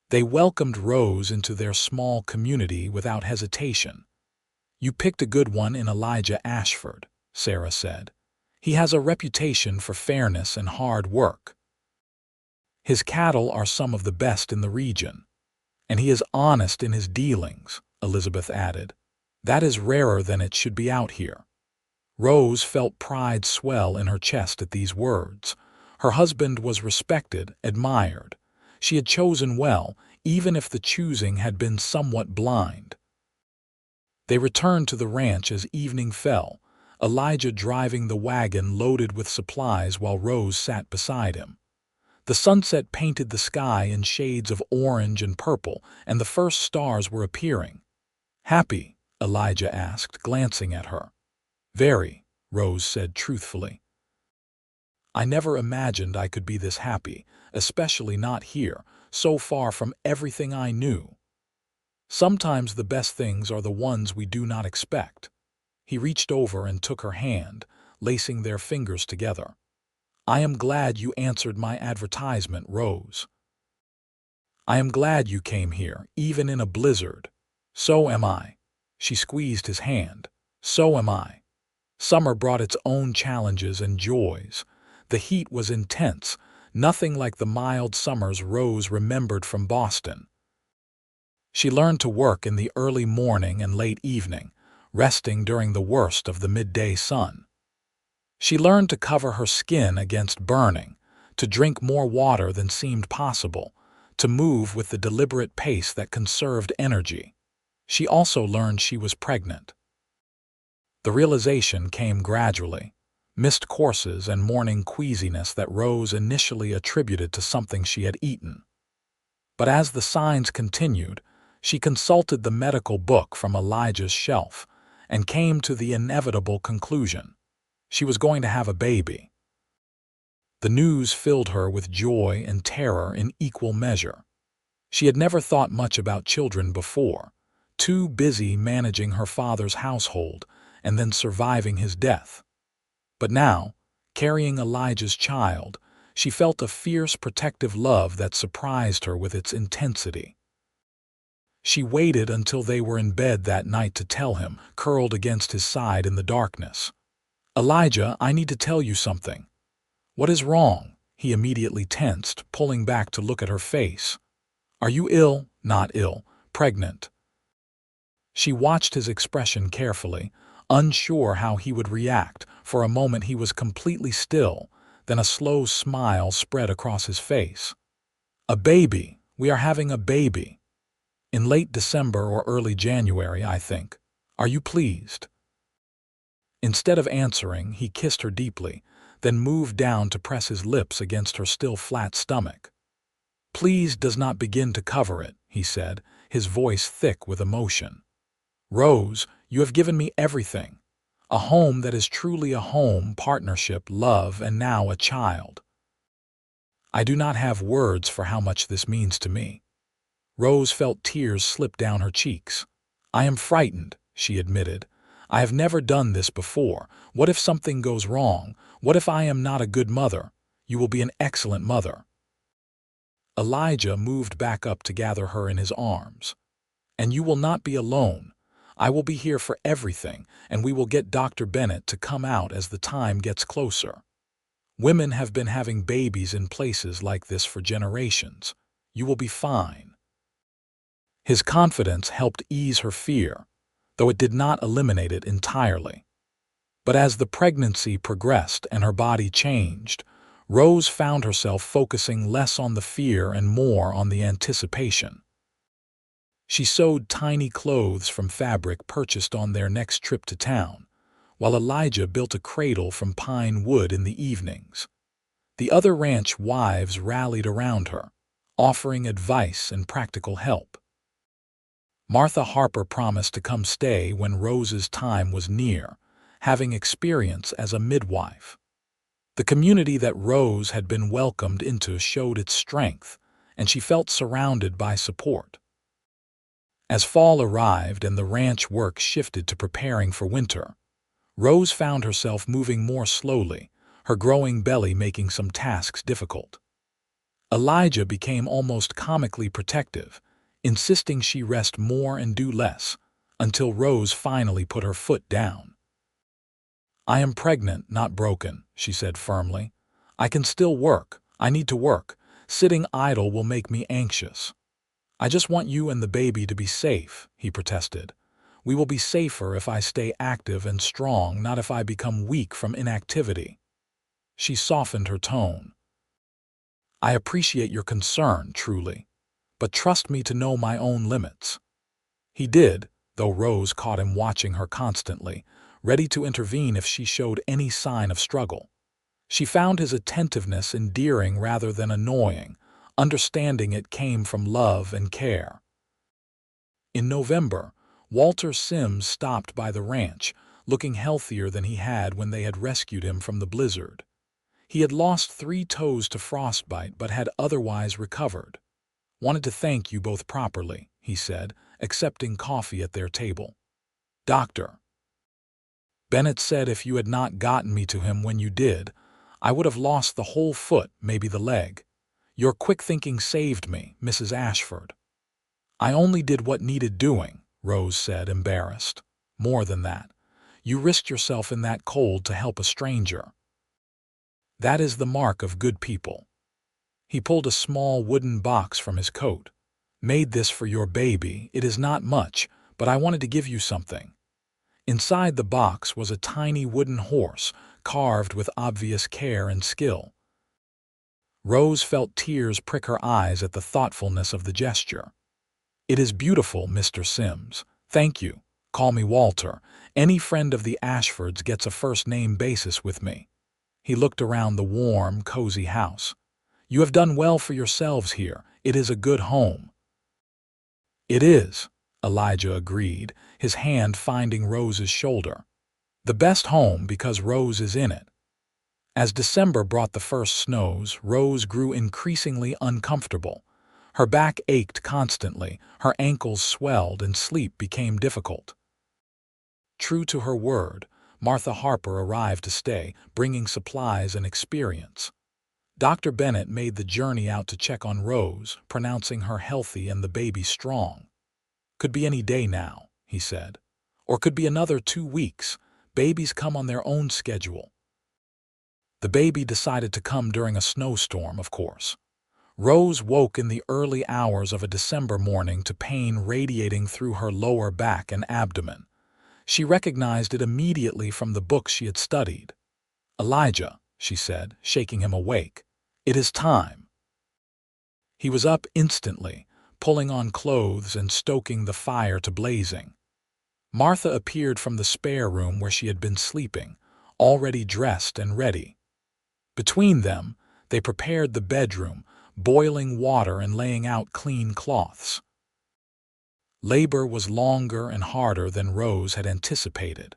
They welcomed Rose into their small community without hesitation. "You picked a good one in Elijah Ashford," Sarah said. "He has a reputation for fairness and hard work. His cattle are some of the best in the region. And he is honest in his dealings," Elizabeth added. "That is rarer than it should be out here." Rose felt pride swell in her chest at these words. Her husband was respected, admired. She had chosen well, even if the choosing had been somewhat blind. They returned to the ranch as evening fell, Elijah driving the wagon loaded with supplies while Rose sat beside him. The sunset painted the sky in shades of orange and purple, and the first stars were appearing. "Happy?" Elijah asked, glancing at her. "Very," Rose said truthfully. "I never imagined I could be this happy, especially not here, so far from everything I knew. Sometimes the best things are the ones we do not expect." He reached over and took her hand, lacing their fingers together. "I am glad you answered my advertisement, Rose. I am glad you came here, even in a blizzard." "So am I." She squeezed his hand. "So am I." Summer brought its own challenges and joys. The heat was intense, nothing like the mild summers Rose remembered from Boston. She learned to work in the early morning and late evening, resting during the worst of the midday sun. She learned to cover her skin against burning, to drink more water than seemed possible, to move with the deliberate pace that conserved energy. She also learned she was pregnant. The realization came gradually, missed courses and morning queasiness that Rose initially attributed to something she had eaten. But as the signs continued, she consulted the medical book from Elijah's shelf and came to the inevitable conclusion. She was going to have a baby. The news filled her with joy and terror in equal measure. She had never thought much about children before, too busy managing her father's household and then surviving his death. But now, carrying Elijah's child, she felt a fierce protective love that surprised her with its intensity. She waited until they were in bed that night to tell him, curled against his side in the darkness. "Elijah, I need to tell you something." "What is wrong?" He immediately tensed, pulling back to look at her face. "Are you ill?" "Not ill. Pregnant." She watched his expression carefully, unsure how he would react. For a moment he was completely still, then a slow smile spread across his face. "A baby. We are having a baby. In late December or early January, I think. Are you pleased?" Instead of answering, he kissed her deeply, then moved down to press his lips against her still flat stomach. "Please does not begin to cover it," he said, his voice thick with emotion. "Rose, you have given me everything. A home that is truly a home, partnership, love, and now a child. I do not have words for how much this means to me." Rose felt tears slip down her cheeks. "I am frightened," she admitted. "I have never done this before. What if something goes wrong? What if I am not a good mother? You will be an excellent mother." Elijah moved back up to gather her in his arms. "And you will not be alone. I will be here for everything, and we will get Dr. Bennett to come out as the time gets closer. Women have been having babies in places like this for generations. You will be fine." His confidence helped ease her fear, though it did not eliminate it entirely. But as the pregnancy progressed and her body changed, Rose found herself focusing less on the fear and more on the anticipation. She sewed tiny clothes from fabric purchased on their next trip to town, while Elijah built a cradle from pine wood in the evenings. The other ranch wives rallied around her, offering advice and practical help. Martha Harper promised to come stay when Rose's time was near, having experience as a midwife. The community that Rose had been welcomed into showed its strength, and she felt surrounded by support. As fall arrived and the ranch work shifted to preparing for winter, Rose found herself moving more slowly, her growing belly making some tasks difficult. Elijah became almost comically protective, insisting she rest more and do less, until Rose finally put her foot down. "I am pregnant, not broken," she said firmly. "I can still work. I need to work. Sitting idle will make me anxious." "I just want you and the baby to be safe," he protested. "We will be safer if I stay active and strong, not if I become weak from inactivity." She softened her tone. "I appreciate your concern, truly, but trust me to know my own limits." He did, though Rose caught him watching her constantly, ready to intervene if she showed any sign of struggle. She found his attentiveness endearing rather than annoying, understanding it came from love and care. In November, Walter Sims stopped by the ranch, looking healthier than he had when they had rescued him from the blizzard. He had lost 3 toes to frostbite but had otherwise recovered. "Wanted to thank you both properly," he said, accepting coffee at their table. "Doctor, Bennett said if you had not gotten me to him when you did, I would have lost the whole foot, maybe the leg. Your quick thinking saved me, Mrs. Ashford." "I only did what needed doing," Rose said, embarrassed. "More than that. You risked yourself in that cold to help a stranger. That is the mark of good people." He pulled a small wooden box from his coat. "Made this for your baby. It is not much, but I wanted to give you something." Inside the box was a tiny wooden horse, carved with obvious care and skill. Rose felt tears prick her eyes at the thoughtfulness of the gesture. "It is beautiful, Mr. Sims. Thank you. Call me Walter. Any friend of the Ashfords gets a first-name basis with me." He looked around the warm, cozy house. "You have done well for yourselves here. It is a good home." "It is," Elijah agreed, his hand finding Rose's shoulder. "The best home because Rose is in it." As December brought the first snows, Rose grew increasingly uncomfortable. Her back ached constantly, her ankles swelled, and sleep became difficult. True to her word, Martha Harper arrived to stay, bringing supplies and experience. Dr. Bennett made the journey out to check on Rose, pronouncing her healthy and the baby strong. "Could be any day now," he said. "Or could be another 2 weeks. Babies come on their own schedule." The baby decided to come during a snowstorm, of course. Rose woke in the early hours of a December morning to pain radiating through her lower back and abdomen. She recognized it immediately from the books she had studied. "Elijah," she said, shaking him awake, "it is time." He was up instantly, pulling on clothes and stoking the fire to blazing. Martha appeared from the spare room where she had been sleeping, already dressed and ready. Between them, they prepared the bedroom, boiling water and laying out clean cloths. Labor was longer and harder than Rose had anticipated.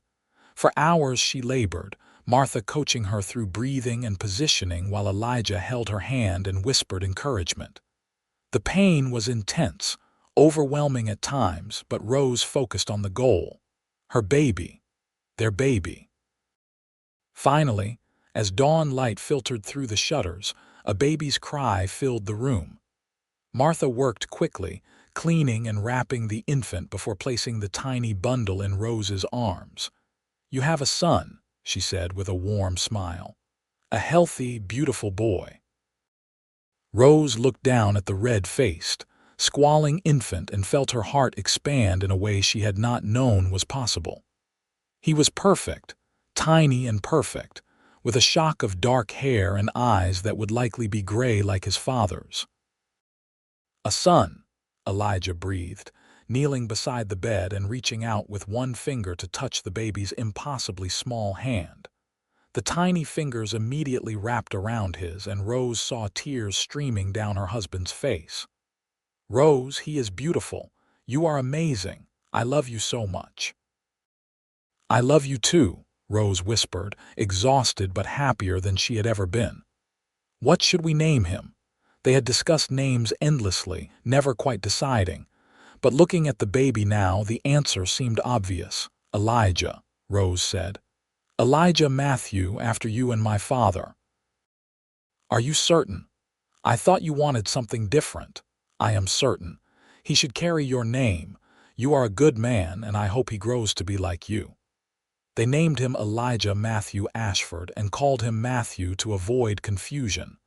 For hours she labored, Martha coaching her through breathing and positioning while Elijah held her hand and whispered encouragement. The pain was intense, overwhelming at times, but Rose focused on the goal. Her baby. Their baby. Finally, as dawn light filtered through the shutters, a baby's cry filled the room. Martha worked quickly, cleaning and wrapping the infant before placing the tiny bundle in Rose's arms. "You have a son," she said with a warm smile. "A healthy, beautiful boy." Rose looked down at the red-faced, squalling infant and felt her heart expand in a way she had not known was possible. He was perfect, tiny and perfect, with a shock of dark hair and eyes that would likely be gray like his father's. "A son," Elijah breathed, kneeling beside the bed and reaching out with one finger to touch the baby's impossibly small hand. The tiny fingers immediately wrapped around his, and Rose saw tears streaming down her husband's face. "Rose, he is beautiful. You are amazing. I love you so much." "I love you too," Rose whispered, exhausted but happier than she had ever been. What should we name him? They had discussed names endlessly, never quite deciding. But looking at the baby now, the answer seemed obvious. "Elijah," Rose said. "Elijah Matthew, after you and my father." "Are you certain? I thought you wanted something different." "I am certain. He should carry your name. You are a good man, and I hope he grows to be like you." They named him Elijah Matthew Ashford and called him Matthew to avoid confusion.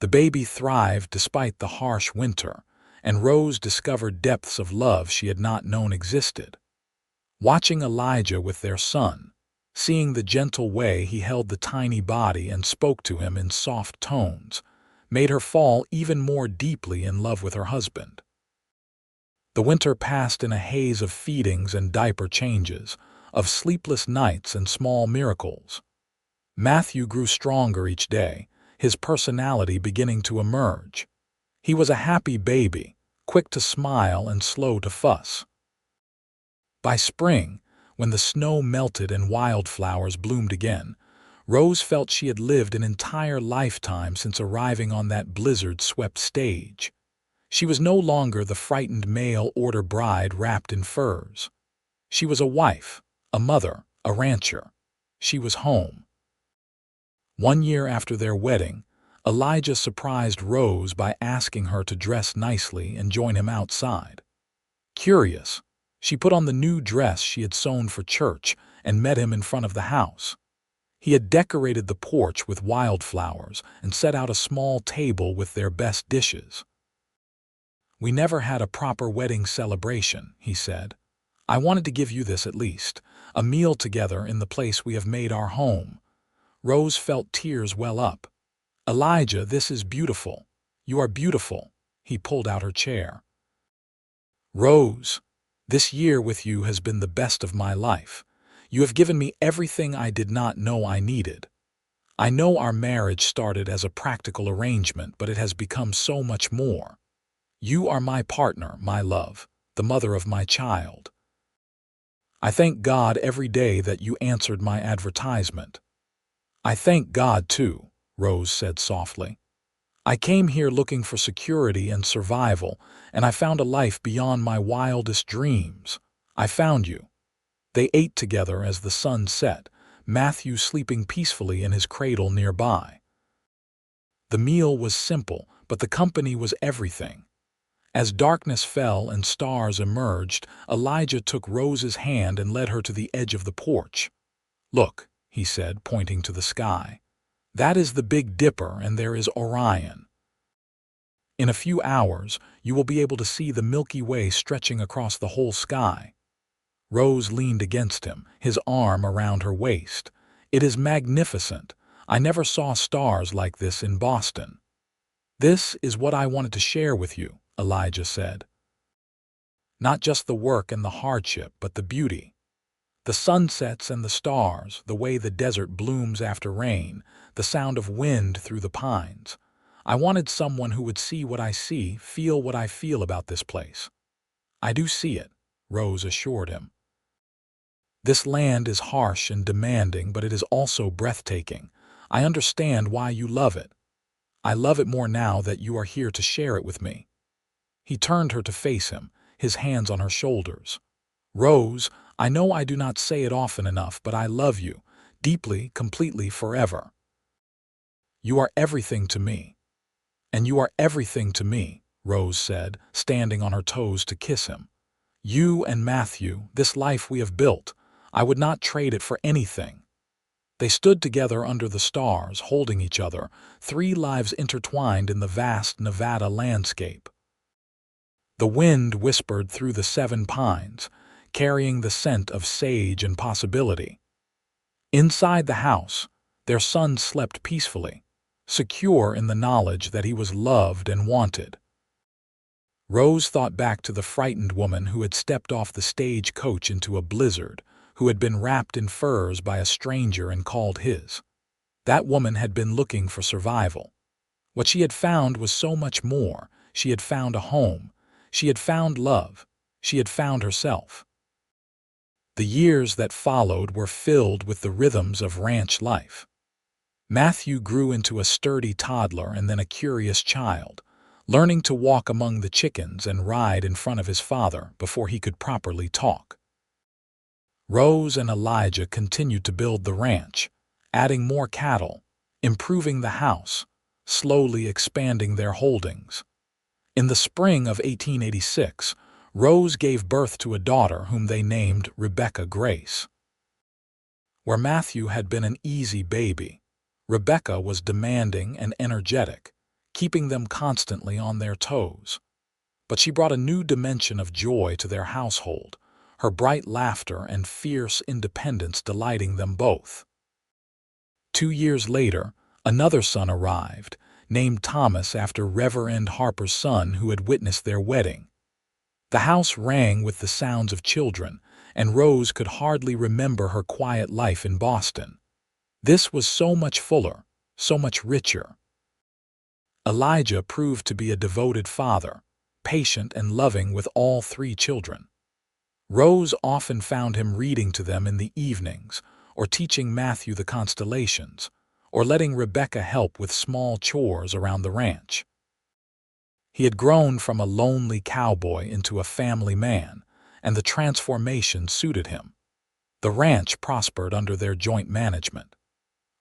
The baby thrived despite the harsh winter, and Rose discovered depths of love she had not known existed. Watching Elijah with their son, seeing the gentle way he held the tiny body and spoke to him in soft tones, made her fall even more deeply in love with her husband. The winter passed in a haze of feedings and diaper changes, of sleepless nights and small miracles. Matthew grew stronger each day, his personality beginning to emerge. He was a happy baby, quick to smile and slow to fuss. By spring, when the snow melted and wildflowers bloomed again, Rose felt she had lived an entire lifetime since arriving on that blizzard-swept stage. She was no longer the frightened mail-order bride wrapped in furs. She was a wife, a mother, a rancher. She was home. 1 year after their wedding, Elijah surprised Rose by asking her to dress nicely and join him outside. Curious, she put on the new dress she had sewn for church and met him in front of the house. He had decorated the porch with wildflowers and set out a small table with their best dishes. "We never had a proper wedding celebration," he said. "I wanted to give you this at least, a meal together in the place we have made our home." Rose felt tears well up. "Elijah, this is beautiful. You are beautiful." He pulled out her chair. "Rose, this year with you has been the best of my life. You have given me everything I did not know I needed. I know our marriage started as a practical arrangement, but it has become so much more. You are my partner, my love, the mother of my child. I thank God every day that you answered my advertisement." "I thank God too," Rose said softly. "I came here looking for security and survival, and I found a life beyond my wildest dreams. I found you." They ate together as the sun set, Matthew sleeping peacefully in his cradle nearby. The meal was simple, but the company was everything. As darkness fell and stars emerged, Elijah took Rose's hand and led her to the edge of the porch. "Look," he said, pointing to the sky. "That is the Big Dipper, and there is Orion. In a few hours, you will be able to see the Milky Way stretching across the whole sky." Rose leaned against him, his arm around her waist. "It is magnificent. I never saw stars like this in Boston." "This is what I wanted to share with you," Elijah said. "Not just the work and the hardship, but the beauty. The sunsets and the stars, the way the desert blooms after rain, the sound of wind through the pines. I wanted someone who would see what I see, feel what I feel about this place." "I do see it," Rose assured him. "This land is harsh and demanding, but it is also breathtaking. I understand why you love it. I love it more now that you are here to share it with me." He turned her to face him, his hands on her shoulders. "Rose, I know I do not say it often enough, but I love you, deeply, completely, forever. You are everything to me." "And you are everything to me," Rose said, standing on her toes to kiss him. "You and Matthew, this life we have built, I would not trade it for anything." They stood together under the stars, holding each other, 3 lives intertwined in the vast Nevada landscape. The wind whispered through the 7 pines, carrying the scent of sage and possibility. Inside the house, their son slept peacefully, secure in the knowledge that he was loved and wanted. Rose thought back to the frightened woman who had stepped off the stagecoach into a blizzard, who had been wrapped in furs by a stranger and called his. That woman had been looking for survival. What she had found was so much more. She had found a home. She had found love. She had found herself. The years that followed were filled with the rhythms of ranch life. Matthew grew into a sturdy toddler and then a curious child, learning to walk among the chickens and ride in front of his father before he could properly talk. Rose and Elijah continued to build the ranch, adding more cattle, improving the house, slowly expanding their holdings. In the spring of 1886, Rose gave birth to a daughter whom they named Rebecca Grace. Where Matthew had been an easy baby, Rebecca was demanding and energetic, keeping them constantly on their toes. But she brought a new dimension of joy to their household, her bright laughter and fierce independence delighting them both. 2 years later, another son arrived, named Thomas after Reverend Harper's son who had witnessed their wedding. The house rang with the sounds of children, and Rose could hardly remember her quiet life in Boston. This was so much fuller, so much richer. Elijah proved to be a devoted father, patient and loving with all 3 children. Rose often found him reading to them in the evenings, or teaching Matthew the constellations, or letting Rebecca help with small chores around the ranch. He had grown from a lonely cowboy into a family man, and the transformation suited him. The ranch prospered under their joint management.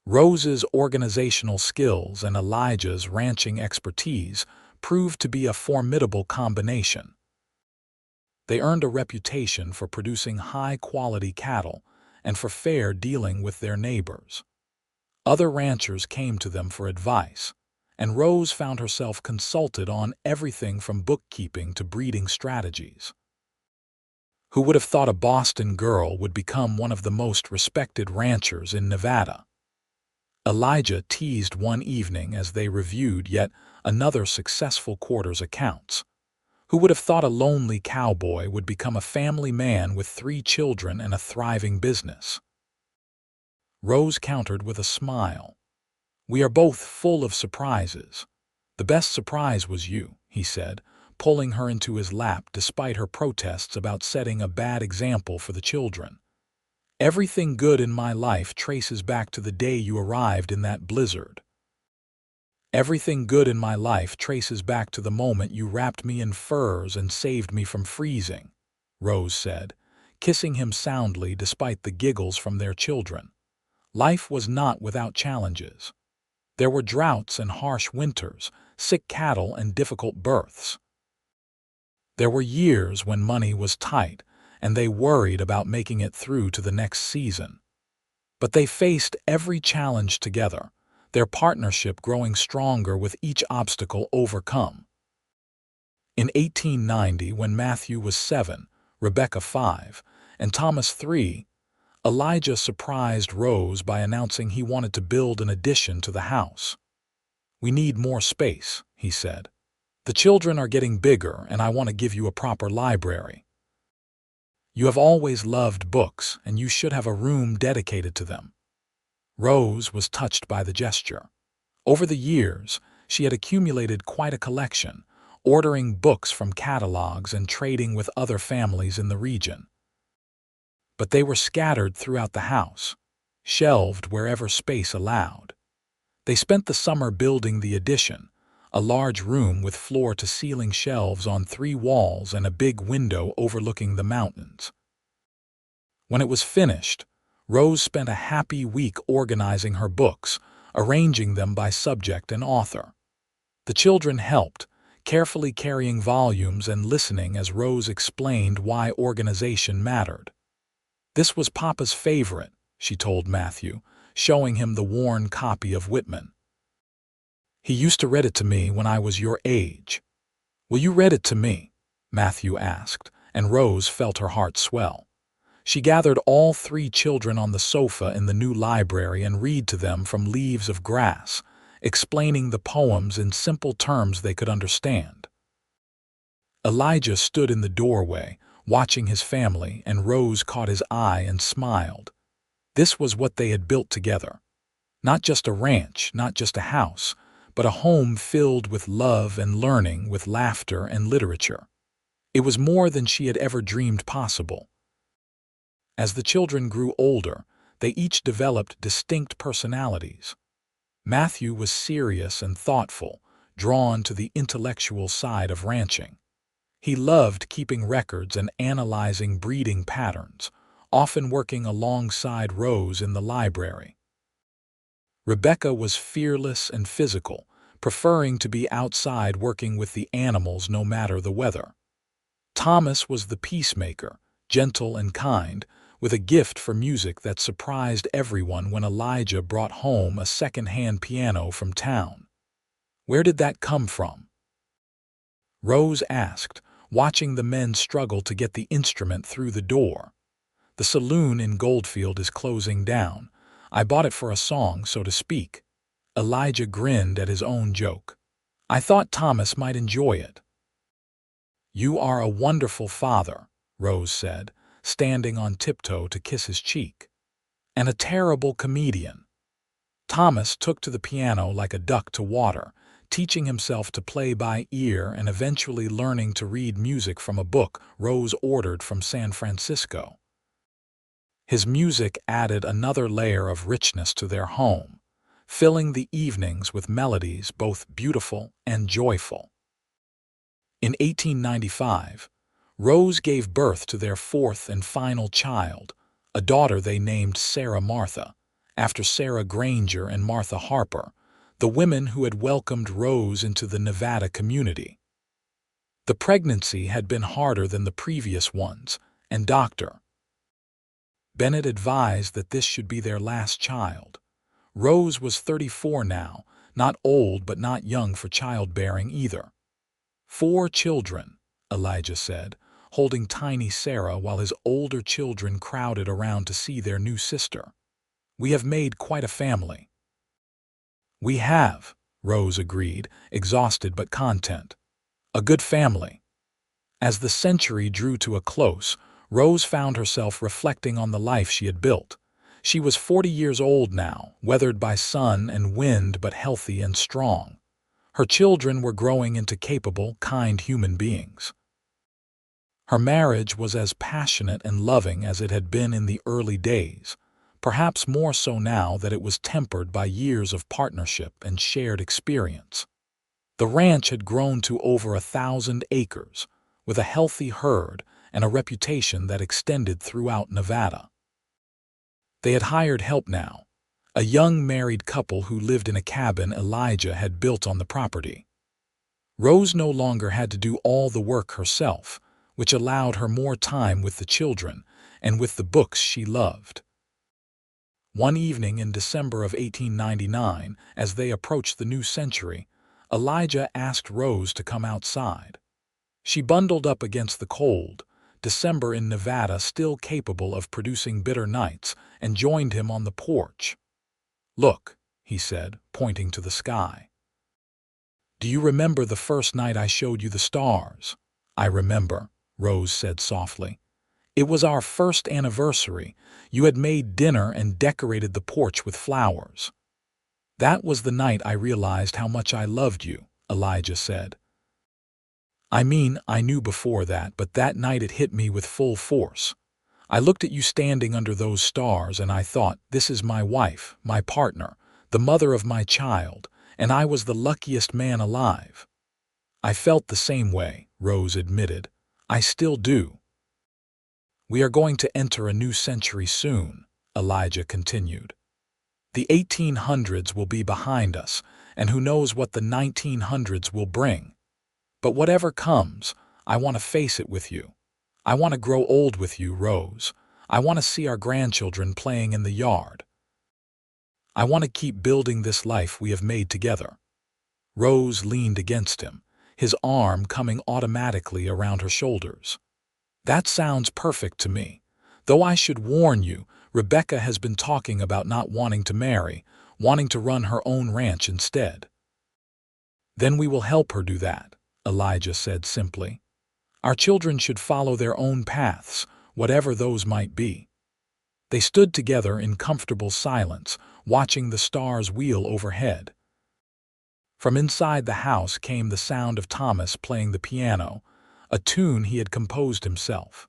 Rose's organizational skills and Elijah's ranching expertise proved to be a formidable combination. They earned a reputation for producing high-quality cattle and for fair dealing with their neighbors. Other ranchers came to them for advice, and Rose found herself consulted on everything from bookkeeping to breeding strategies. Who would have thought a Boston girl would become one of the most respected ranchers in Nevada? Elijah teased one evening as they reviewed yet another successful quarter's accounts. Who would have thought a lonely cowboy would become a family man with 3 children and a thriving business? Rose countered with a smile. "We are both full of surprises. The best surprise was you," he said, pulling her into his lap despite her protests about setting a bad example for the children. "Everything good in my life traces back to the day you arrived in that blizzard. Everything good in my life traces back to the moment you wrapped me in furs and saved me from freezing," Rose said, kissing him soundly despite the giggles from their children. Life was not without challenges. There were droughts and harsh winters, sick cattle and difficult births. There were years when money was tight, and they worried about making it through to the next season. But they faced every challenge together, their partnership growing stronger with each obstacle overcome. In 1890, when Matthew was 7, Rebecca 5, and Thomas 3, Elijah surprised Rose by announcing he wanted to build an addition to the house. "We need more space," he said. "The children are getting bigger, and I want to give you a proper library. You have always loved books, and you should have a room dedicated to them." Rose was touched by the gesture. Over the years, she had accumulated quite a collection, ordering books from catalogs and trading with other families in the region. But they were scattered throughout the house, shelved wherever space allowed. They spent the summer building the addition, a large room with floor-to-ceiling shelves on 3 walls and a big window overlooking the mountains. When it was finished, Rose spent a happy week organizing her books, arranging them by subject and author. The children helped, carefully carrying volumes and listening as Rose explained why organization mattered. "This was Papa's favorite," she told Matthew, showing him the worn copy of Whitman. "He used to read it to me when I was your age." "Will you read it to me?" Matthew asked, and Rose felt her heart swell. She gathered all 3 children on the sofa in the new library and read to them from Leaves of Grass, explaining the poems in simple terms they could understand. Elijah stood in the doorway, watching his family, and Rose caught his eye and smiled. This was what they had built together. Not just a ranch, not just a house, but a home filled with love and learning, with laughter and literature. It was more than she had ever dreamed possible. As the children grew older, they each developed distinct personalities. Matthew was serious and thoughtful, drawn to the intellectual side of ranching. He loved keeping records and analyzing breeding patterns, often working alongside Rose in the library. Rebecca was fearless and physical, preferring to be outside working with the animals no matter the weather. Thomas was the peacemaker, gentle and kind, with a gift for music that surprised everyone when Elijah brought home a second-hand piano from town. "Where did that come from?" Rose asked, watching the men struggle to get the instrument through the door. "The saloon in Goldfield is closing down. I bought it for a song, so to speak." Elijah grinned at his own joke. "I thought Thomas might enjoy it." "You are a wonderful father," Rose said, standing on tiptoe to kiss his cheek. "And a terrible comedian." Thomas took to the piano like a duck to water, teaching himself to play by ear and eventually learning to read music from a book Rose ordered from San Francisco. His music added another layer of richness to their home, filling the evenings with melodies both beautiful and joyful. In 1895, Rose gave birth to their fourth and final child, a daughter they named Sarah Martha, after Sarah Granger and Martha Harper, the women who had welcomed Rose into the Nevada community. The pregnancy had been harder than the previous ones, and Dr. Bennett advised that this should be their last child. Rose was 34 now, not old but not young for childbearing either. "4 children," Elijah said, holding tiny Sarah while his older children crowded around to see their new sister. "We have made quite a family." "We have," Rose agreed, exhausted but content. "A good family." As the century drew to a close, Rose found herself reflecting on the life she had built. She was 40 years old now, weathered by sun and wind but healthy and strong. Her children were growing into capable, kind human beings. Her marriage was as passionate and loving as it had been in the early days, perhaps more so now that it was tempered by years of partnership and shared experience. The ranch had grown to over 1,000 acres, with a healthy herd and a reputation that extended throughout Nevada. They had hired help now, a young married couple who lived in a cabin Elijah had built on the property. Rose no longer had to do all the work herself, which allowed her more time with the children and with the books she loved. One evening in December of 1899, as they approached the new century, Elijah asked Rose to come outside. She bundled up against the cold, December in Nevada still capable of producing bitter nights, and joined him on the porch. "Look," he said, pointing to the sky. "Do you remember the first night I showed you the stars?" "I remember," Rose said softly. "It was our first anniversary. You had made dinner and decorated the porch with flowers." "That was the night I realized how much I loved you," Elijah said. "I mean, I knew before that, but that night it hit me with full force. I looked at you standing under those stars and I thought, this is my wife, my partner, the mother of my child, and I was the luckiest man alive." "I felt the same way," Rose admitted. "I still do." "We are going to enter a new century soon," Elijah continued. "The 1800s will be behind us, and who knows what the 1900s will bring. But whatever comes, I want to face it with you. I want to grow old with you, Rose. I want to see our grandchildren playing in the yard. I want to keep building this life we have made together." Rose leaned against him, his arm coming automatically around her shoulders. "That sounds perfect to me. Though I should warn you, Rebecca has been talking about not wanting to marry, wanting to run her own ranch instead." "Then we will help her do that," Elijah said simply. "Our children should follow their own paths, whatever those might be." They stood together in comfortable silence, watching the stars wheel overhead. From inside the house came the sound of Thomas playing the piano, a tune he had composed himself.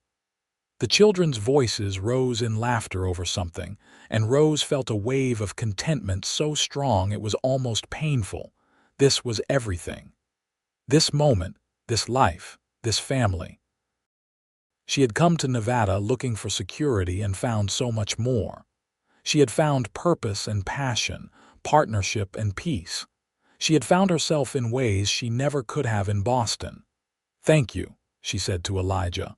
The children's voices rose in laughter over something, and Rose felt a wave of contentment so strong it was almost painful. This was everything. This moment, this life, this family. She had come to Nevada looking for security and found so much more. She had found purpose and passion, partnership and peace. She had found herself in ways she never could have in Boston. "Thank you," she said to Elijah.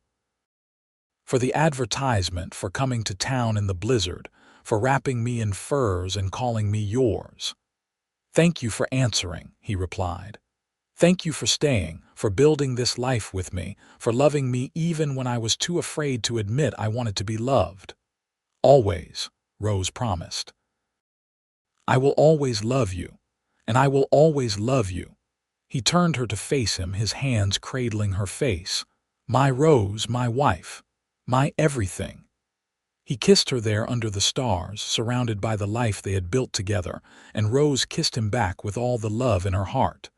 For the advertisement, for coming to town in the blizzard, for wrapping me in furs and calling me yours. Thank you for answering, he replied. Thank you for staying, for building this life with me, for loving me even when I was too afraid to admit I wanted to be loved. Always, Rose promised. I will always love you, and I will always love you. He turned her to face him, his hands cradling her face. My Rose, my wife, my everything. He kissed her there under the stars, surrounded by the life they had built together, and Rose kissed him back with all the love in her heart.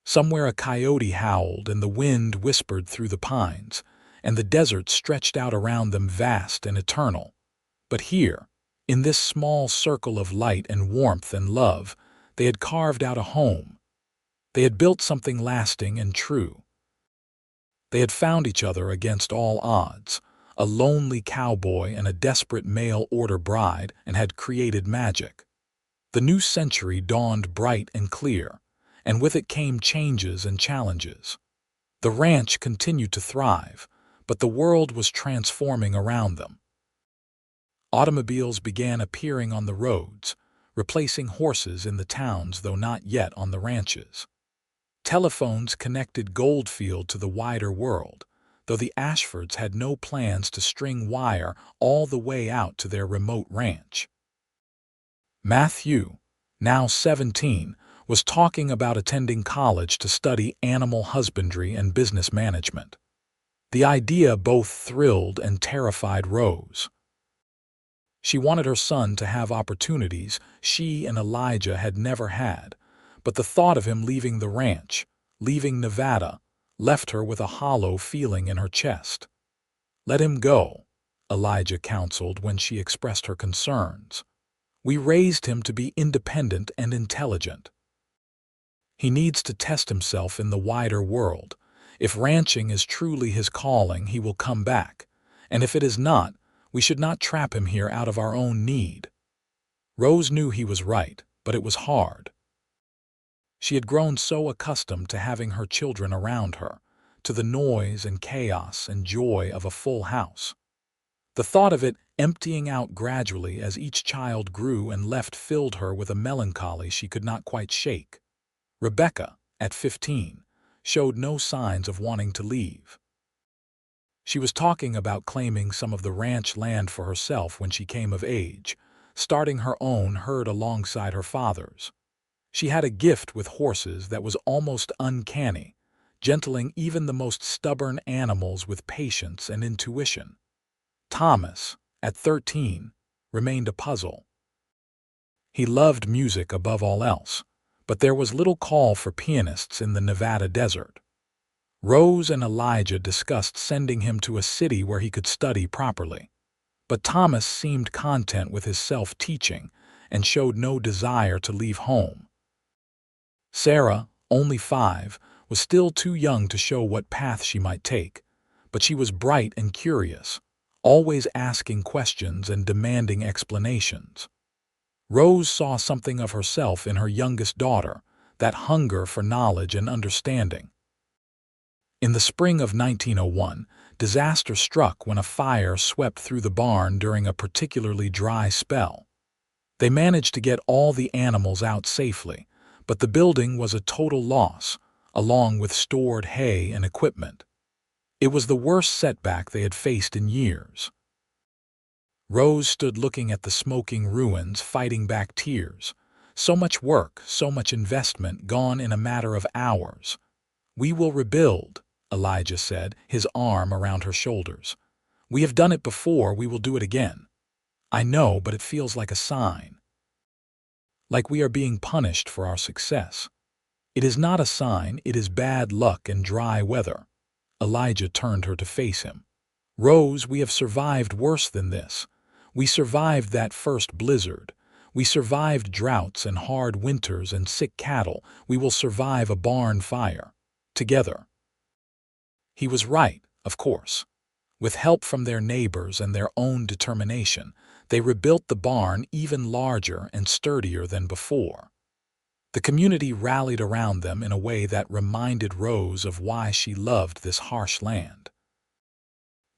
Somewhere a coyote howled, and the wind whispered through the pines, and the desert stretched out around them vast and eternal. But here, in this small circle of light and warmth and love, they had carved out a home. They had built something lasting and true. They had found each other against all odds, a lonely cowboy and a desperate mail-order bride, and had created magic. The new century dawned bright and clear, and with it came changes and challenges. The ranch continued to thrive, but the world was transforming around them. Automobiles began appearing on the roads, replacing horses in the towns, though not yet on the ranches. Telephones connected Goldfield to the wider world, though the Ashfords had no plans to string wire all the way out to their remote ranch. Matthew, now 17, was talking about attending college to study animal husbandry and business management. The idea both thrilled and terrified Rose. She wanted her son to have opportunities she and Elijah had never had, but the thought of him leaving the ranch, leaving Nevada, left her with a hollow feeling in her chest. Let him go, Elijah counseled when she expressed her concerns. We raised him to be independent and intelligent. He needs to test himself in the wider world. If ranching is truly his calling, he will come back, and if it is not, we should not trap him here out of our own need. Rose knew he was right, but it was hard. She had grown so accustomed to having her children around her, to the noise and chaos and joy of a full house. The thought of it emptying out gradually as each child grew and left filled her with a melancholy she could not quite shake. Rebecca, at 15, showed no signs of wanting to leave. She was talking about claiming some of the ranch land for herself when she came of age, starting her own herd alongside her father's. She had a gift with horses that was almost uncanny, gentling even the most stubborn animals with patience and intuition. Thomas, at 13, remained a puzzle. He loved music above all else, but there was little call for pianists in the Nevada desert. Rose and Elijah discussed sending him to a city where he could study properly, but Thomas seemed content with his self-teaching and showed no desire to leave home. Sarah, only 5, was still too young to show what path she might take, but she was bright and curious, always asking questions and demanding explanations. Rose saw something of herself in her youngest daughter, that hunger for knowledge and understanding. In the spring of 1901, disaster struck when a fire swept through the barn during a particularly dry spell. They managed to get all the animals out safely, but the building was a total loss, along with stored hay and equipment. It was the worst setback they had faced in years. Rose stood looking at the smoking ruins, fighting back tears. So much work, so much investment gone in a matter of hours. We will rebuild, Elijah said, his arm around her shoulders. We have done it before, we will do it again. I know, but it feels like a sign. Like we are being punished for our success. It is not a sign, it is bad luck and dry weather. Elijah turned her to face him. Rose, we have survived worse than this. We survived that first blizzard. We survived droughts and hard winters and sick cattle. We will survive a barn fire. Together. He was right, of course. With help from their neighbors and their own determination, they rebuilt the barn even larger and sturdier than before. The community rallied around them in a way that reminded Rose of why she loved this harsh land.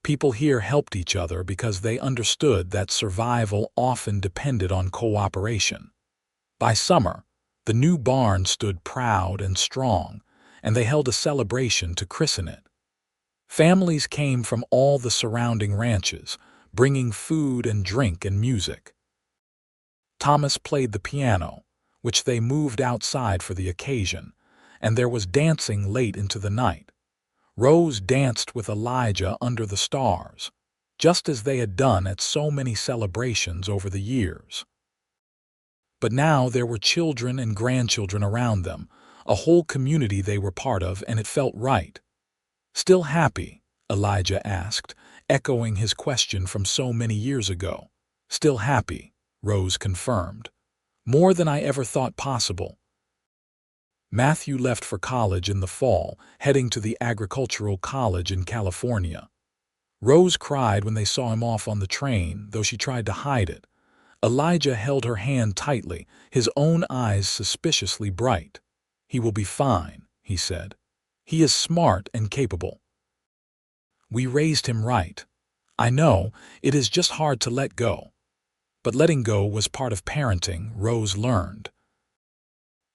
People here helped each other because they understood that survival often depended on cooperation. By summer, the new barn stood proud and strong, and they held a celebration to christen it. Families came from all the surrounding ranches, bringing food and drink and music. Thomas played the piano, which they moved outside for the occasion, and there was dancing late into the night. Rose danced with Elijah under the stars, just as they had done at so many celebrations over the years. But now there were children and grandchildren around them, a whole community they were part of, and it felt right. "Still happy?" Elijah asked, echoing his question from so many years ago. "Still happy," Rose confirmed. "More than I ever thought possible." Matthew left for college in the fall, heading to the agricultural college in California. Rose cried when they saw him off on the train, though she tried to hide it. Elijah held her hand tightly, his own eyes suspiciously bright. "He will be fine," he said. "He is smart and capable. We raised him right. I know, it is just hard to let go." But letting go was part of parenting, Rose learned.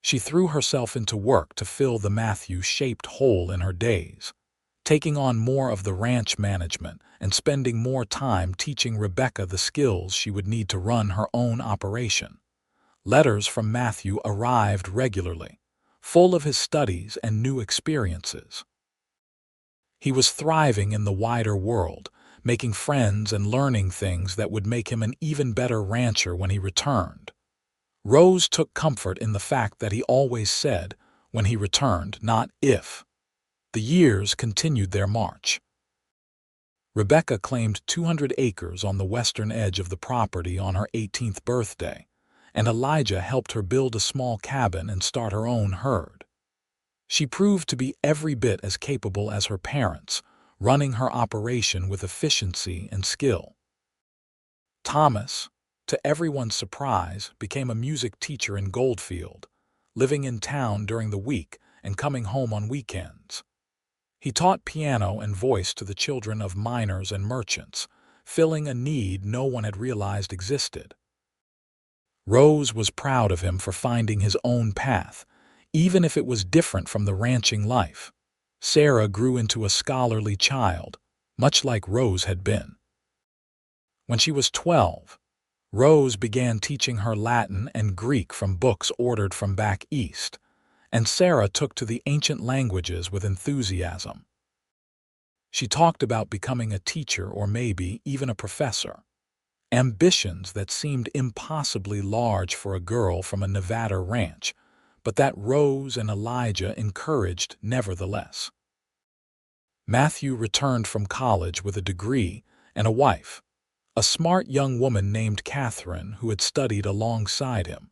She threw herself into work to fill the Matthew-shaped hole in her days, taking on more of the ranch management and spending more time teaching Rebecca the skills she would need to run her own operation. Letters from Matthew arrived regularly, full of his studies and new experiences. He was thriving in the wider world, making friends and learning things that would make him an even better rancher when he returned. Rose took comfort in the fact that he always said, when he returned, not if. The years continued their march. Rebecca claimed 200 acres on the western edge of the property on her 18th birthday, and Elijah helped her build a small cabin and start her own herd. She proved to be every bit as capable as her parents, running her operation with efficiency and skill. Thomas, to everyone's surprise, became a music teacher in Goldfield, living in town during the week and coming home on weekends. He taught piano and voice to the children of miners and merchants, filling a need no one had realized existed. Rose was proud of him for finding his own path, even if it was different from the ranching life. Sarah grew into a scholarly child, much like Rose had been. When she was 12, Rose began teaching her Latin and Greek from books ordered from back east, and Sarah took to the ancient languages with enthusiasm. She talked about becoming a teacher or maybe even a professor, ambitions that seemed impossibly large for a girl from a Nevada ranch, but that Rose and Elijah encouraged nevertheless. Matthew returned from college with a degree and a wife, a smart young woman named Catherine who had studied alongside him.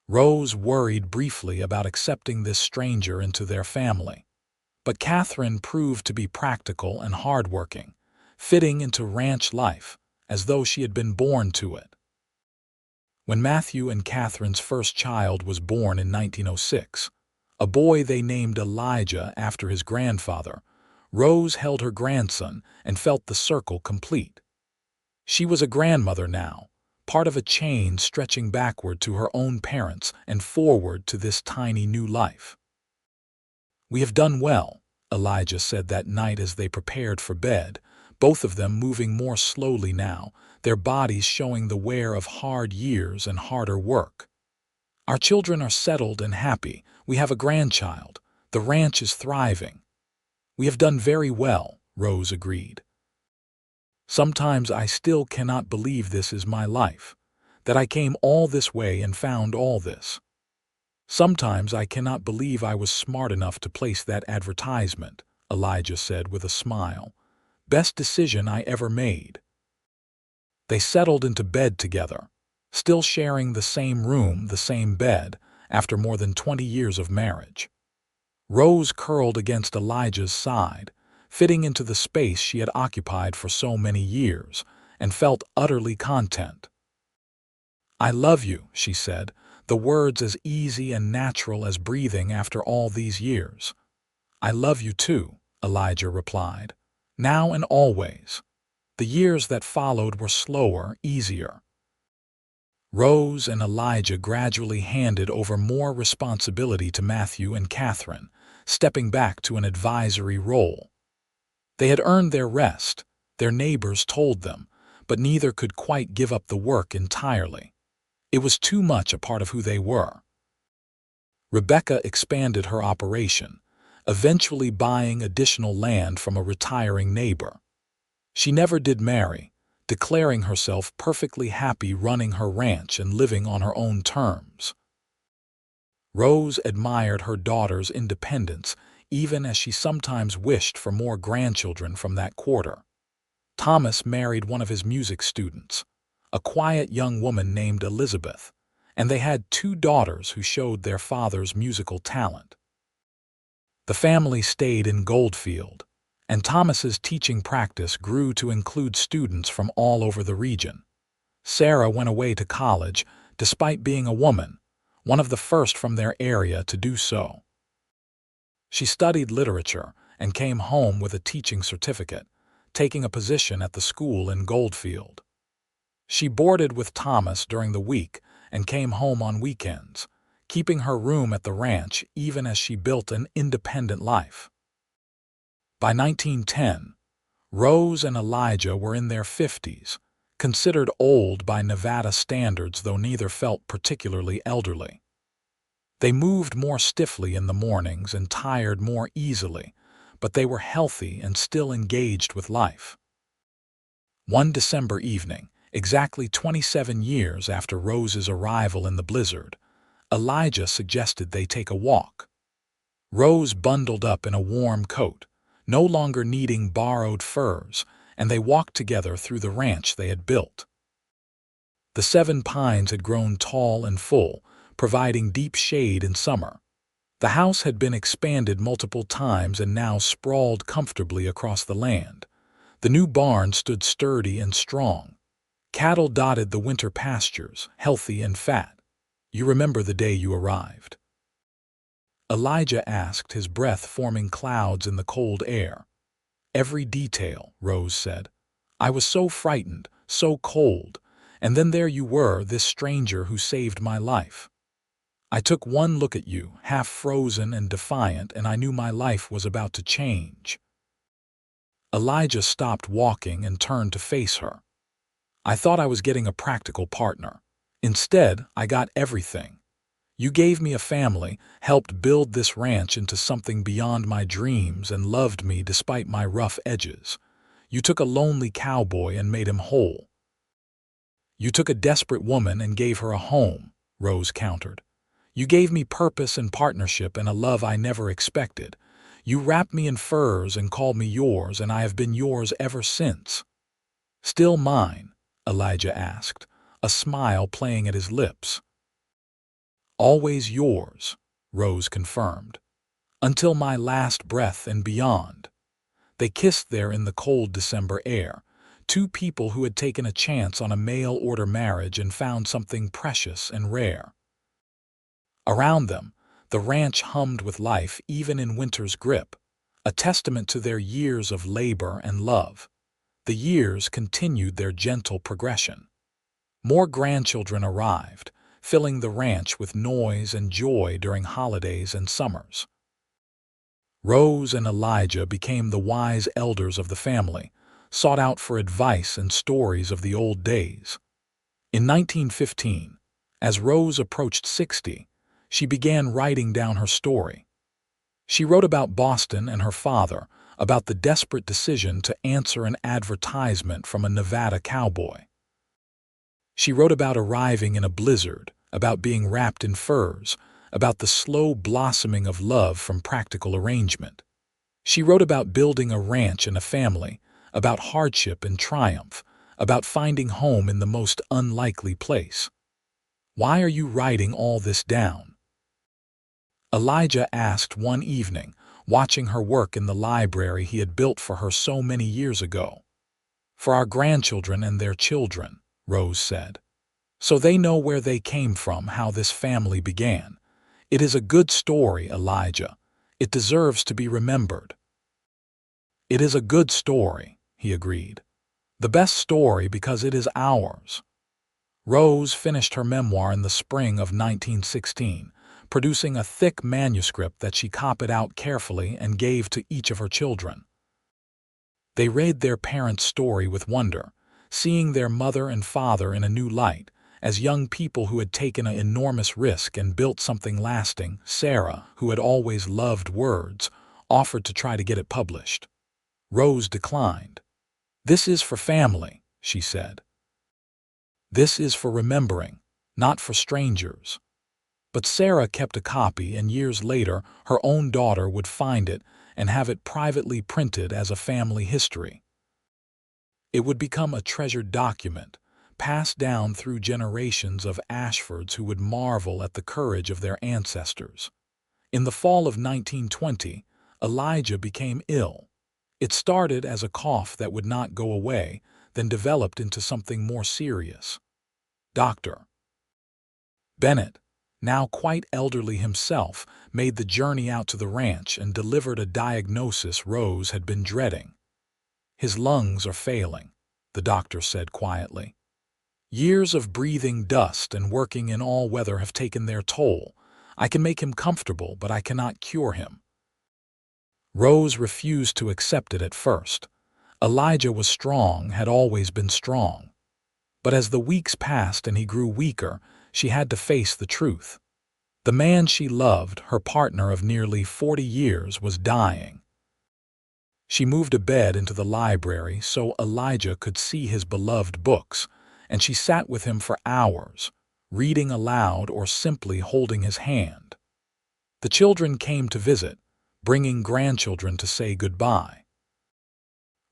Rose worried briefly about accepting this stranger into their family, but Catherine proved to be practical and hardworking, fitting into ranch life as though she had been born to it. When Matthew and Catherine's first child was born in 1906, a boy they named Elijah after his grandfather, Rose held her grandson and felt the circle complete. She was a grandmother now, part of a chain stretching backward to her own parents and forward to this tiny new life. "We have done well," Elijah said that night as they prepared for bed, both of them moving more slowly now, their bodies showing the wear of hard years and harder work. "Our children are settled and happy. We have a grandchild. The ranch is thriving." "We have done very well," Rose agreed. "Sometimes I still cannot believe this is my life, that I came all this way and found all this. Sometimes I cannot believe I was smart enough to place that advertisement," Elijah said with a smile. "Best decision I ever made." They settled into bed together, still sharing the same room, the same bed, after more than 20 years of marriage. Rose curled against Elijah's side, fitting into the space she had occupied for so many years, and felt utterly content. "I love you," she said, the words as easy and natural as breathing after all these years. "I love you too," Elijah replied. now and always. The years that followed were slower, easier. Rose and Elijah gradually handed over more responsibility to Matthew and Catherine, stepping back to an advisory role. They had earned their rest, their neighbors told them, but neither could quite give up the work entirely. It was too much a part of who they were. Rebecca expanded her operation, eventually buying additional land from a retiring neighbor. She never did marry, declaring herself perfectly happy running her ranch and living on her own terms. Rose admired her daughter's independence, even as she sometimes wished for more grandchildren from that quarter. Thomas married one of his music students, a quiet young woman named Elizabeth, and they had 2 daughters who showed their father's musical talent. The family stayed in Goldfield, and Thomas's teaching practice grew to include students from all over the region. Sarah went away to college, despite being a woman, one of the first from their area to do so. She studied literature and came home with a teaching certificate, taking a position at the school in Goldfield. She boarded with Thomas during the week and came home on weekends, keeping her room at the ranch even as she built an independent life. By 1910, Rose and Elijah were in their 50s, considered old by Nevada standards, though neither felt particularly elderly. They moved more stiffly in the mornings and tired more easily, but they were healthy and still engaged with life. One December evening, exactly 27 years after Rose's arrival in the blizzard, Elijah suggested they take a walk. Rose bundled up in a warm coat, no longer needing borrowed furs, and they walked together through the ranch they had built. The 7 pines had grown tall and full, providing deep shade in summer. The house had been expanded multiple times and now sprawled comfortably across the land. The new barn stood sturdy and strong. Cattle dotted the winter pastures, healthy and fat. You remember the day you arrived? Elijah asked, his breath forming clouds in the cold air. Every detail, Rose said. I was so frightened, so cold, and then there you were, this stranger who saved my life. I took one look at you, half frozen and defiant, and I knew my life was about to change. Elijah stopped walking and turned to face her. I thought I was getting a practical partner. Instead, I got everything. You gave me a family, helped build this ranch into something beyond my dreams, and loved me despite my rough edges. You took a lonely cowboy and made him whole. You took a desperate woman and gave her a home, Rose countered. You gave me purpose and partnership and a love I never expected. You wrapped me in furs and called me yours, and I have been yours ever since. Still mine? Elijah asked, a smile playing at his lips. Always yours, Rose confirmed. Until my last breath and beyond. They kissed there in the cold December air, 2 people who had taken a chance on a mail-order marriage and found something precious and rare. Around them, the ranch hummed with life even in winter's grip, a testament to their years of labor and love. The years continued their gentle progression. More grandchildren arrived, filling the ranch with noise and joy during holidays and summers. Rose and Elijah became the wise elders of the family, sought out for advice and stories of the old days. In 1915, as Rose approached 60, she began writing down her story. She wrote about Boston and her father, about the desperate decision to answer an advertisement from a Nevada cowboy. She wrote about arriving in a blizzard, about being wrapped in furs, about the slow blossoming of love from practical arrangement. She wrote about building a ranch and a family, about hardship and triumph, about finding home in the most unlikely place. Why are you writing all this down? Elijah asked one evening, watching her work in the library he had built for her so many years ago. For our grandchildren and their children, Rose said. So they know where they came from, how this family began. It is a good story, Elijah. It deserves to be remembered. "It is a good story," he agreed. "The best story because it is ours." Rose finished her memoir in the spring of 1916, producing a thick manuscript that she copied out carefully and gave to each of her children. They read their parents' story with wonder, seeing their mother and father in a new light, as young people who had taken an enormous risk and built something lasting. Sarah, who had always loved words, offered to try to get it published. Rose declined. "This is for family," she said. "This is for remembering, not for strangers." But Sarah kept a copy, and years later her own daughter would find it and have it privately printed as a family history. It would become a treasured document, passed down through generations of Ashfords who would marvel at the courage of their ancestors. In the fall of 1920, Elijah became ill. It started as a cough that would not go away, then developed into something more serious. Dr. Bennett, now quite elderly himself, made the journey out to the ranch and delivered a diagnosis Rose had been dreading. "His lungs are failing," the doctor said quietly. "Years of breathing dust and working in all weather have taken their toll. I can make him comfortable, but I cannot cure him." Rose refused to accept it at first. Elijah was strong, had always been strong. But as the weeks passed and he grew weaker, she had to face the truth. The man she loved, her partner of nearly 40 years, was dying. She moved a bed into the library so Elijah could see his beloved books, and she sat with him for hours, reading aloud or simply holding his hand. The children came to visit, bringing grandchildren to say goodbye.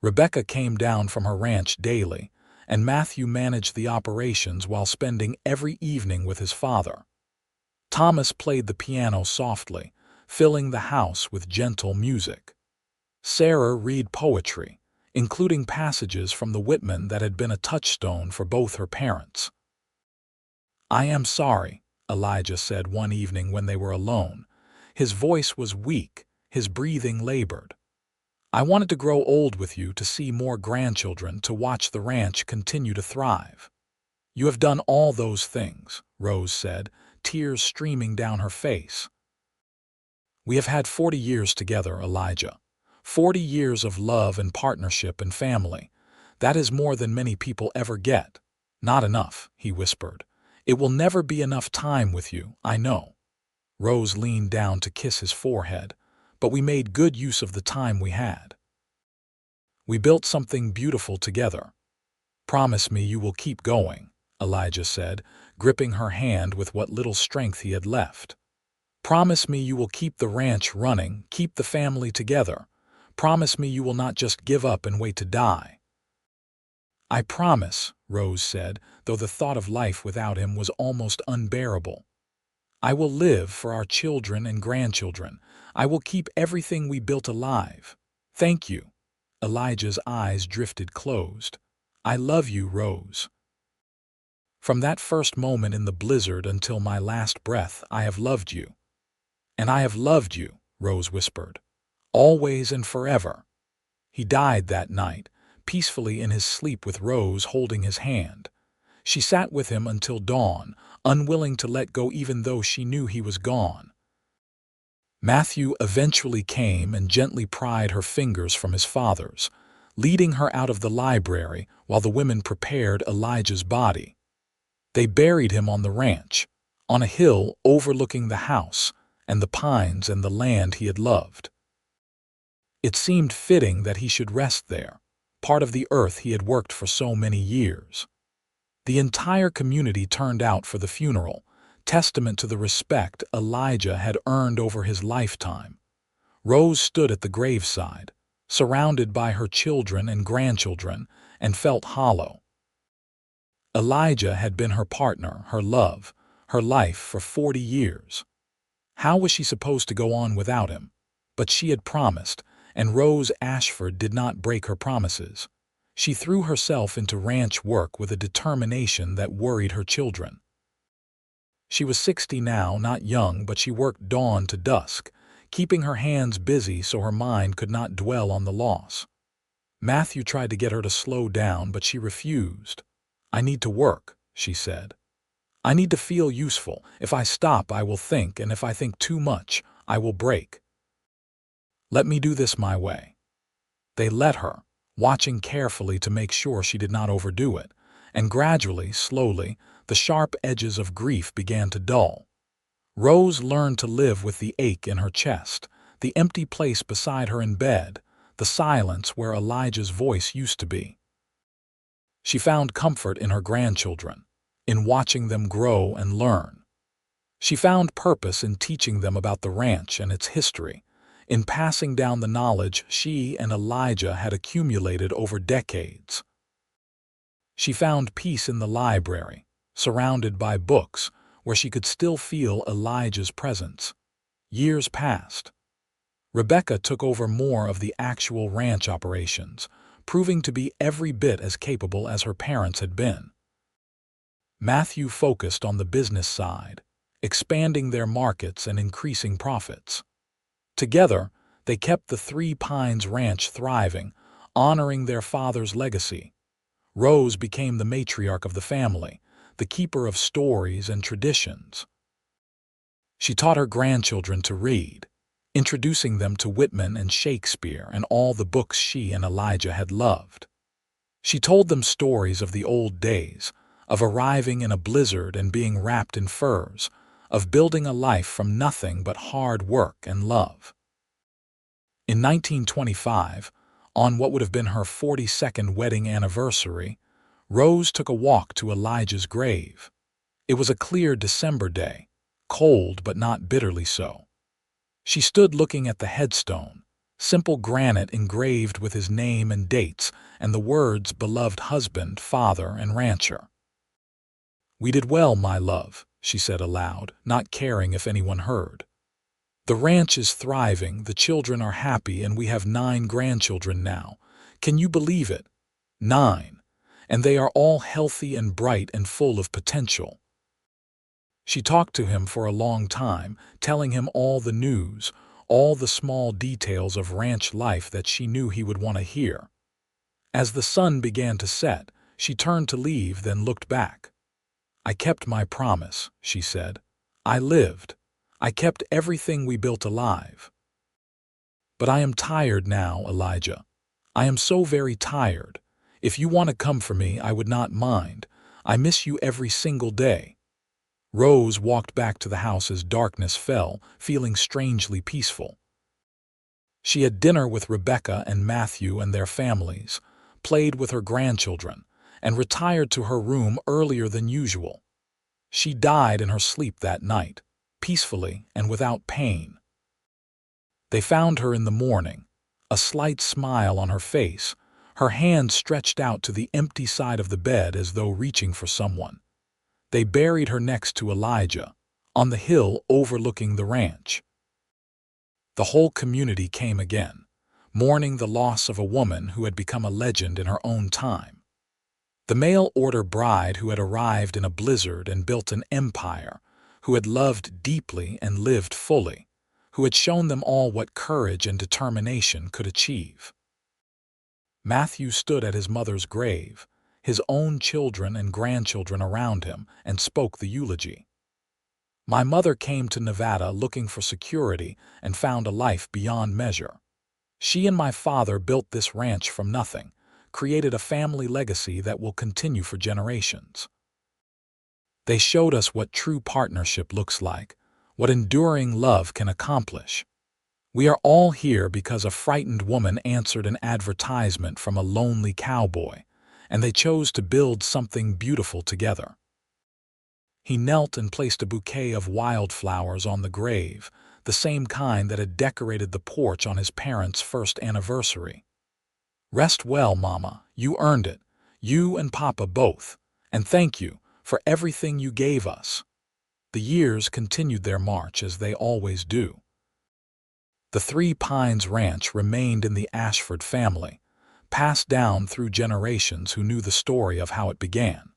Rebecca came down from her ranch daily, and Matthew managed the operations while spending every evening with his father. Thomas played the piano softly, filling the house with gentle music. Sarah read poetry, including passages from the Whitman that had been a touchstone for both her parents. "I am sorry," Elijah said one evening when they were alone. His voice was weak, his breathing labored. "I wanted to grow old with you, to see more grandchildren, to watch the ranch continue to thrive." "You have done all those things," Rose said, tears streaming down her face. "We have had 40 years together, Elijah. 40 years of love and partnership and family. That is more than many people ever get." "Not enough," he whispered. "It will never be enough time with you, I know." Rose leaned down to kiss his forehead. "But we made good use of the time we had. We built something beautiful together." "Promise me you will keep going," Elijah said, gripping her hand with what little strength he had left. "Promise me you will keep the ranch running, keep the family together. Promise me you will not just give up and wait to die." "I promise," Rose said, though the thought of life without him was almost unbearable. "I will live for our children and grandchildren. I will keep everything we built alive. Thank you." Elijah's eyes drifted closed. "I love you, Rose. From that first moment in the blizzard until my last breath, I have loved you." "And I have loved you," Rose whispered. "Always and forever." He died that night, peacefully in his sleep with Rose holding his hand. She sat with him until dawn, unwilling to let go even though she knew he was gone. Matthew eventually came and gently pried her fingers from his father's, leading her out of the library while the women prepared Elijah's body. They buried him on the ranch, on a hill overlooking the house and the pines and the land he had loved. It seemed fitting that he should rest there, part of the earth he had worked for so many years. The entire community turned out for the funeral, testament to the respect Elijah had earned over his lifetime. Rose stood at the graveside, surrounded by her children and grandchildren, and felt hollow. Elijah had been her partner, her love, her life for 40 years. How was she supposed to go on without him? But she had promised, and Rose Ashford did not break her promises. She threw herself into ranch work with a determination that worried her children. She was 60 now, not young, but she worked dawn to dusk, keeping her hands busy so her mind could not dwell on the loss. Matthew tried to get her to slow down, but she refused. "I need to work," she said. "I need to feel useful. If I stop, I will think, and if I think too much, I will break. Let me do this my way." They let her, watching carefully to make sure she did not overdo it, and gradually, slowly, the sharp edges of grief began to dull. Rose learned to live with the ache in her chest, the empty place beside her in bed, the silence where Elijah's voice used to be. She found comfort in her grandchildren, in watching them grow and learn. She found purpose in teaching them about the ranch and its history, in passing down the knowledge she and Elijah had accumulated over decades. She found peace in the library, surrounded by books, where she could still feel Elijah's presence. Years passed. Rebecca took over more of the actual ranch operations, proving to be every bit as capable as her parents had been. Matthew focused on the business side, expanding their markets and increasing profits. Together, they kept the Three Pines Ranch thriving, honoring their father's legacy. Rose became the matriarch of the family, the keeper of stories and traditions. She taught her grandchildren to read, introducing them to Whitman and Shakespeare and all the books she and Elijah had loved. She told them stories of the old days, of arriving in a blizzard and being wrapped in furs, of building a life from nothing but hard work and love. In 1925, on what would have been her 42nd wedding anniversary, Rose took a walk to Elijah's grave. It was a clear December day, cold but not bitterly so. She stood looking at the headstone, simple granite engraved with his name and dates, and the words beloved husband, father, and rancher. "We did well, my love," she said aloud, not caring if anyone heard. "The ranch is thriving, the children are happy, and we have 9 grandchildren now. Can you believe it? 9. And they are all healthy and bright and full of potential." She talked to him for a long time, telling him all the news, all the small details of ranch life that she knew he would want to hear. As the sun began to set, she turned to leave, then looked back. "I kept my promise," she said. "I lived. I kept everything we built alive. But I am tired now, Elijah. I am so very tired. If you want to come for me, I would not mind. I miss you every single day." Rose walked back to the house as darkness fell, feeling strangely peaceful. She had dinner with Rebecca and Matthew and their families, played with her grandchildren, and retired to her room earlier than usual. She died in her sleep that night, peacefully and without pain. They found her in the morning, a slight smile on her face, her hand stretched out to the empty side of the bed as though reaching for someone. They buried her next to Elijah, on the hill overlooking the ranch. The whole community came again, mourning the loss of a woman who had become a legend in her own time. The mail-order bride who had arrived in a blizzard and built an empire, who had loved deeply and lived fully, who had shown them all what courage and determination could achieve. Matthew stood at his mother's grave, his own children and grandchildren around him, and spoke the eulogy. "My mother came to Nevada looking for security and found a life beyond measure. She and my father built this ranch from nothing, created a family legacy that will continue for generations. They showed us what true partnership looks like, what enduring love can accomplish. We are all here because a frightened woman answered an advertisement from a lonely cowboy, and they chose to build something beautiful together." He knelt and placed a bouquet of wildflowers on the grave, the same kind that had decorated the porch on his parents' first anniversary. "Rest well, Mama. You earned it. You and Papa both. And thank you for everything you gave us." The years continued their march as they always do. The Three Pines Ranch remained in the Ashford family, passed down through generations who knew the story of how it began.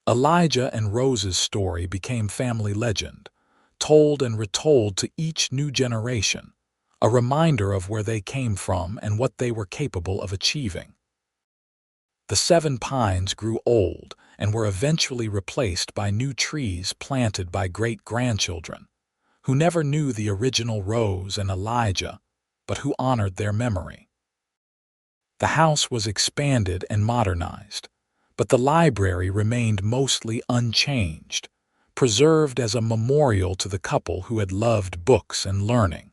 Elijah and Rose's story became family legend, told and retold to each new generation, a reminder of where they came from and what they were capable of achieving. The 7 pines grew old and were eventually replaced by new trees planted by great-grandchildren, who never knew the original Rose and Elijah, but who honored their memory. The house was expanded and modernized, but the library remained mostly unchanged, preserved as a memorial to the couple who had loved books and learning.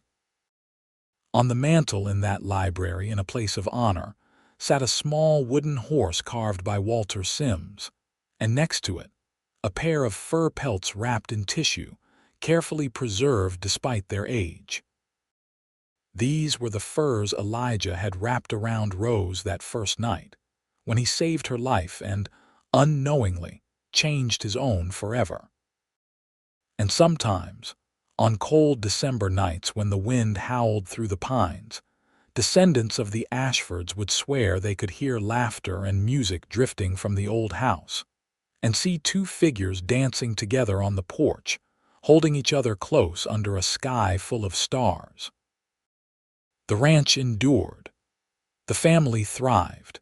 On the mantel in that library, in a place of honor, sat a small wooden horse carved by Walter Sims, and next to it, a pair of fur pelts wrapped in tissue, carefully preserved despite their age. These were the furs Elijah had wrapped around Rose that first night, when he saved her life and, unknowingly, changed his own forever. And sometimes, on cold December nights when the wind howled through the pines, descendants of the Ashfords would swear they could hear laughter and music drifting from the old house, and see 2 figures dancing together on the porch, holding each other close under a sky full of stars. The ranch endured, the family thrived,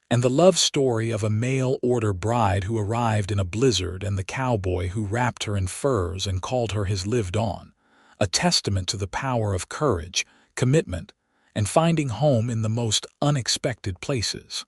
and the love story of a mail-order bride who arrived in a blizzard and the cowboy who wrapped her in furs and called her his lived on, a testament to the power of courage, commitment, and finding home in the most unexpected places.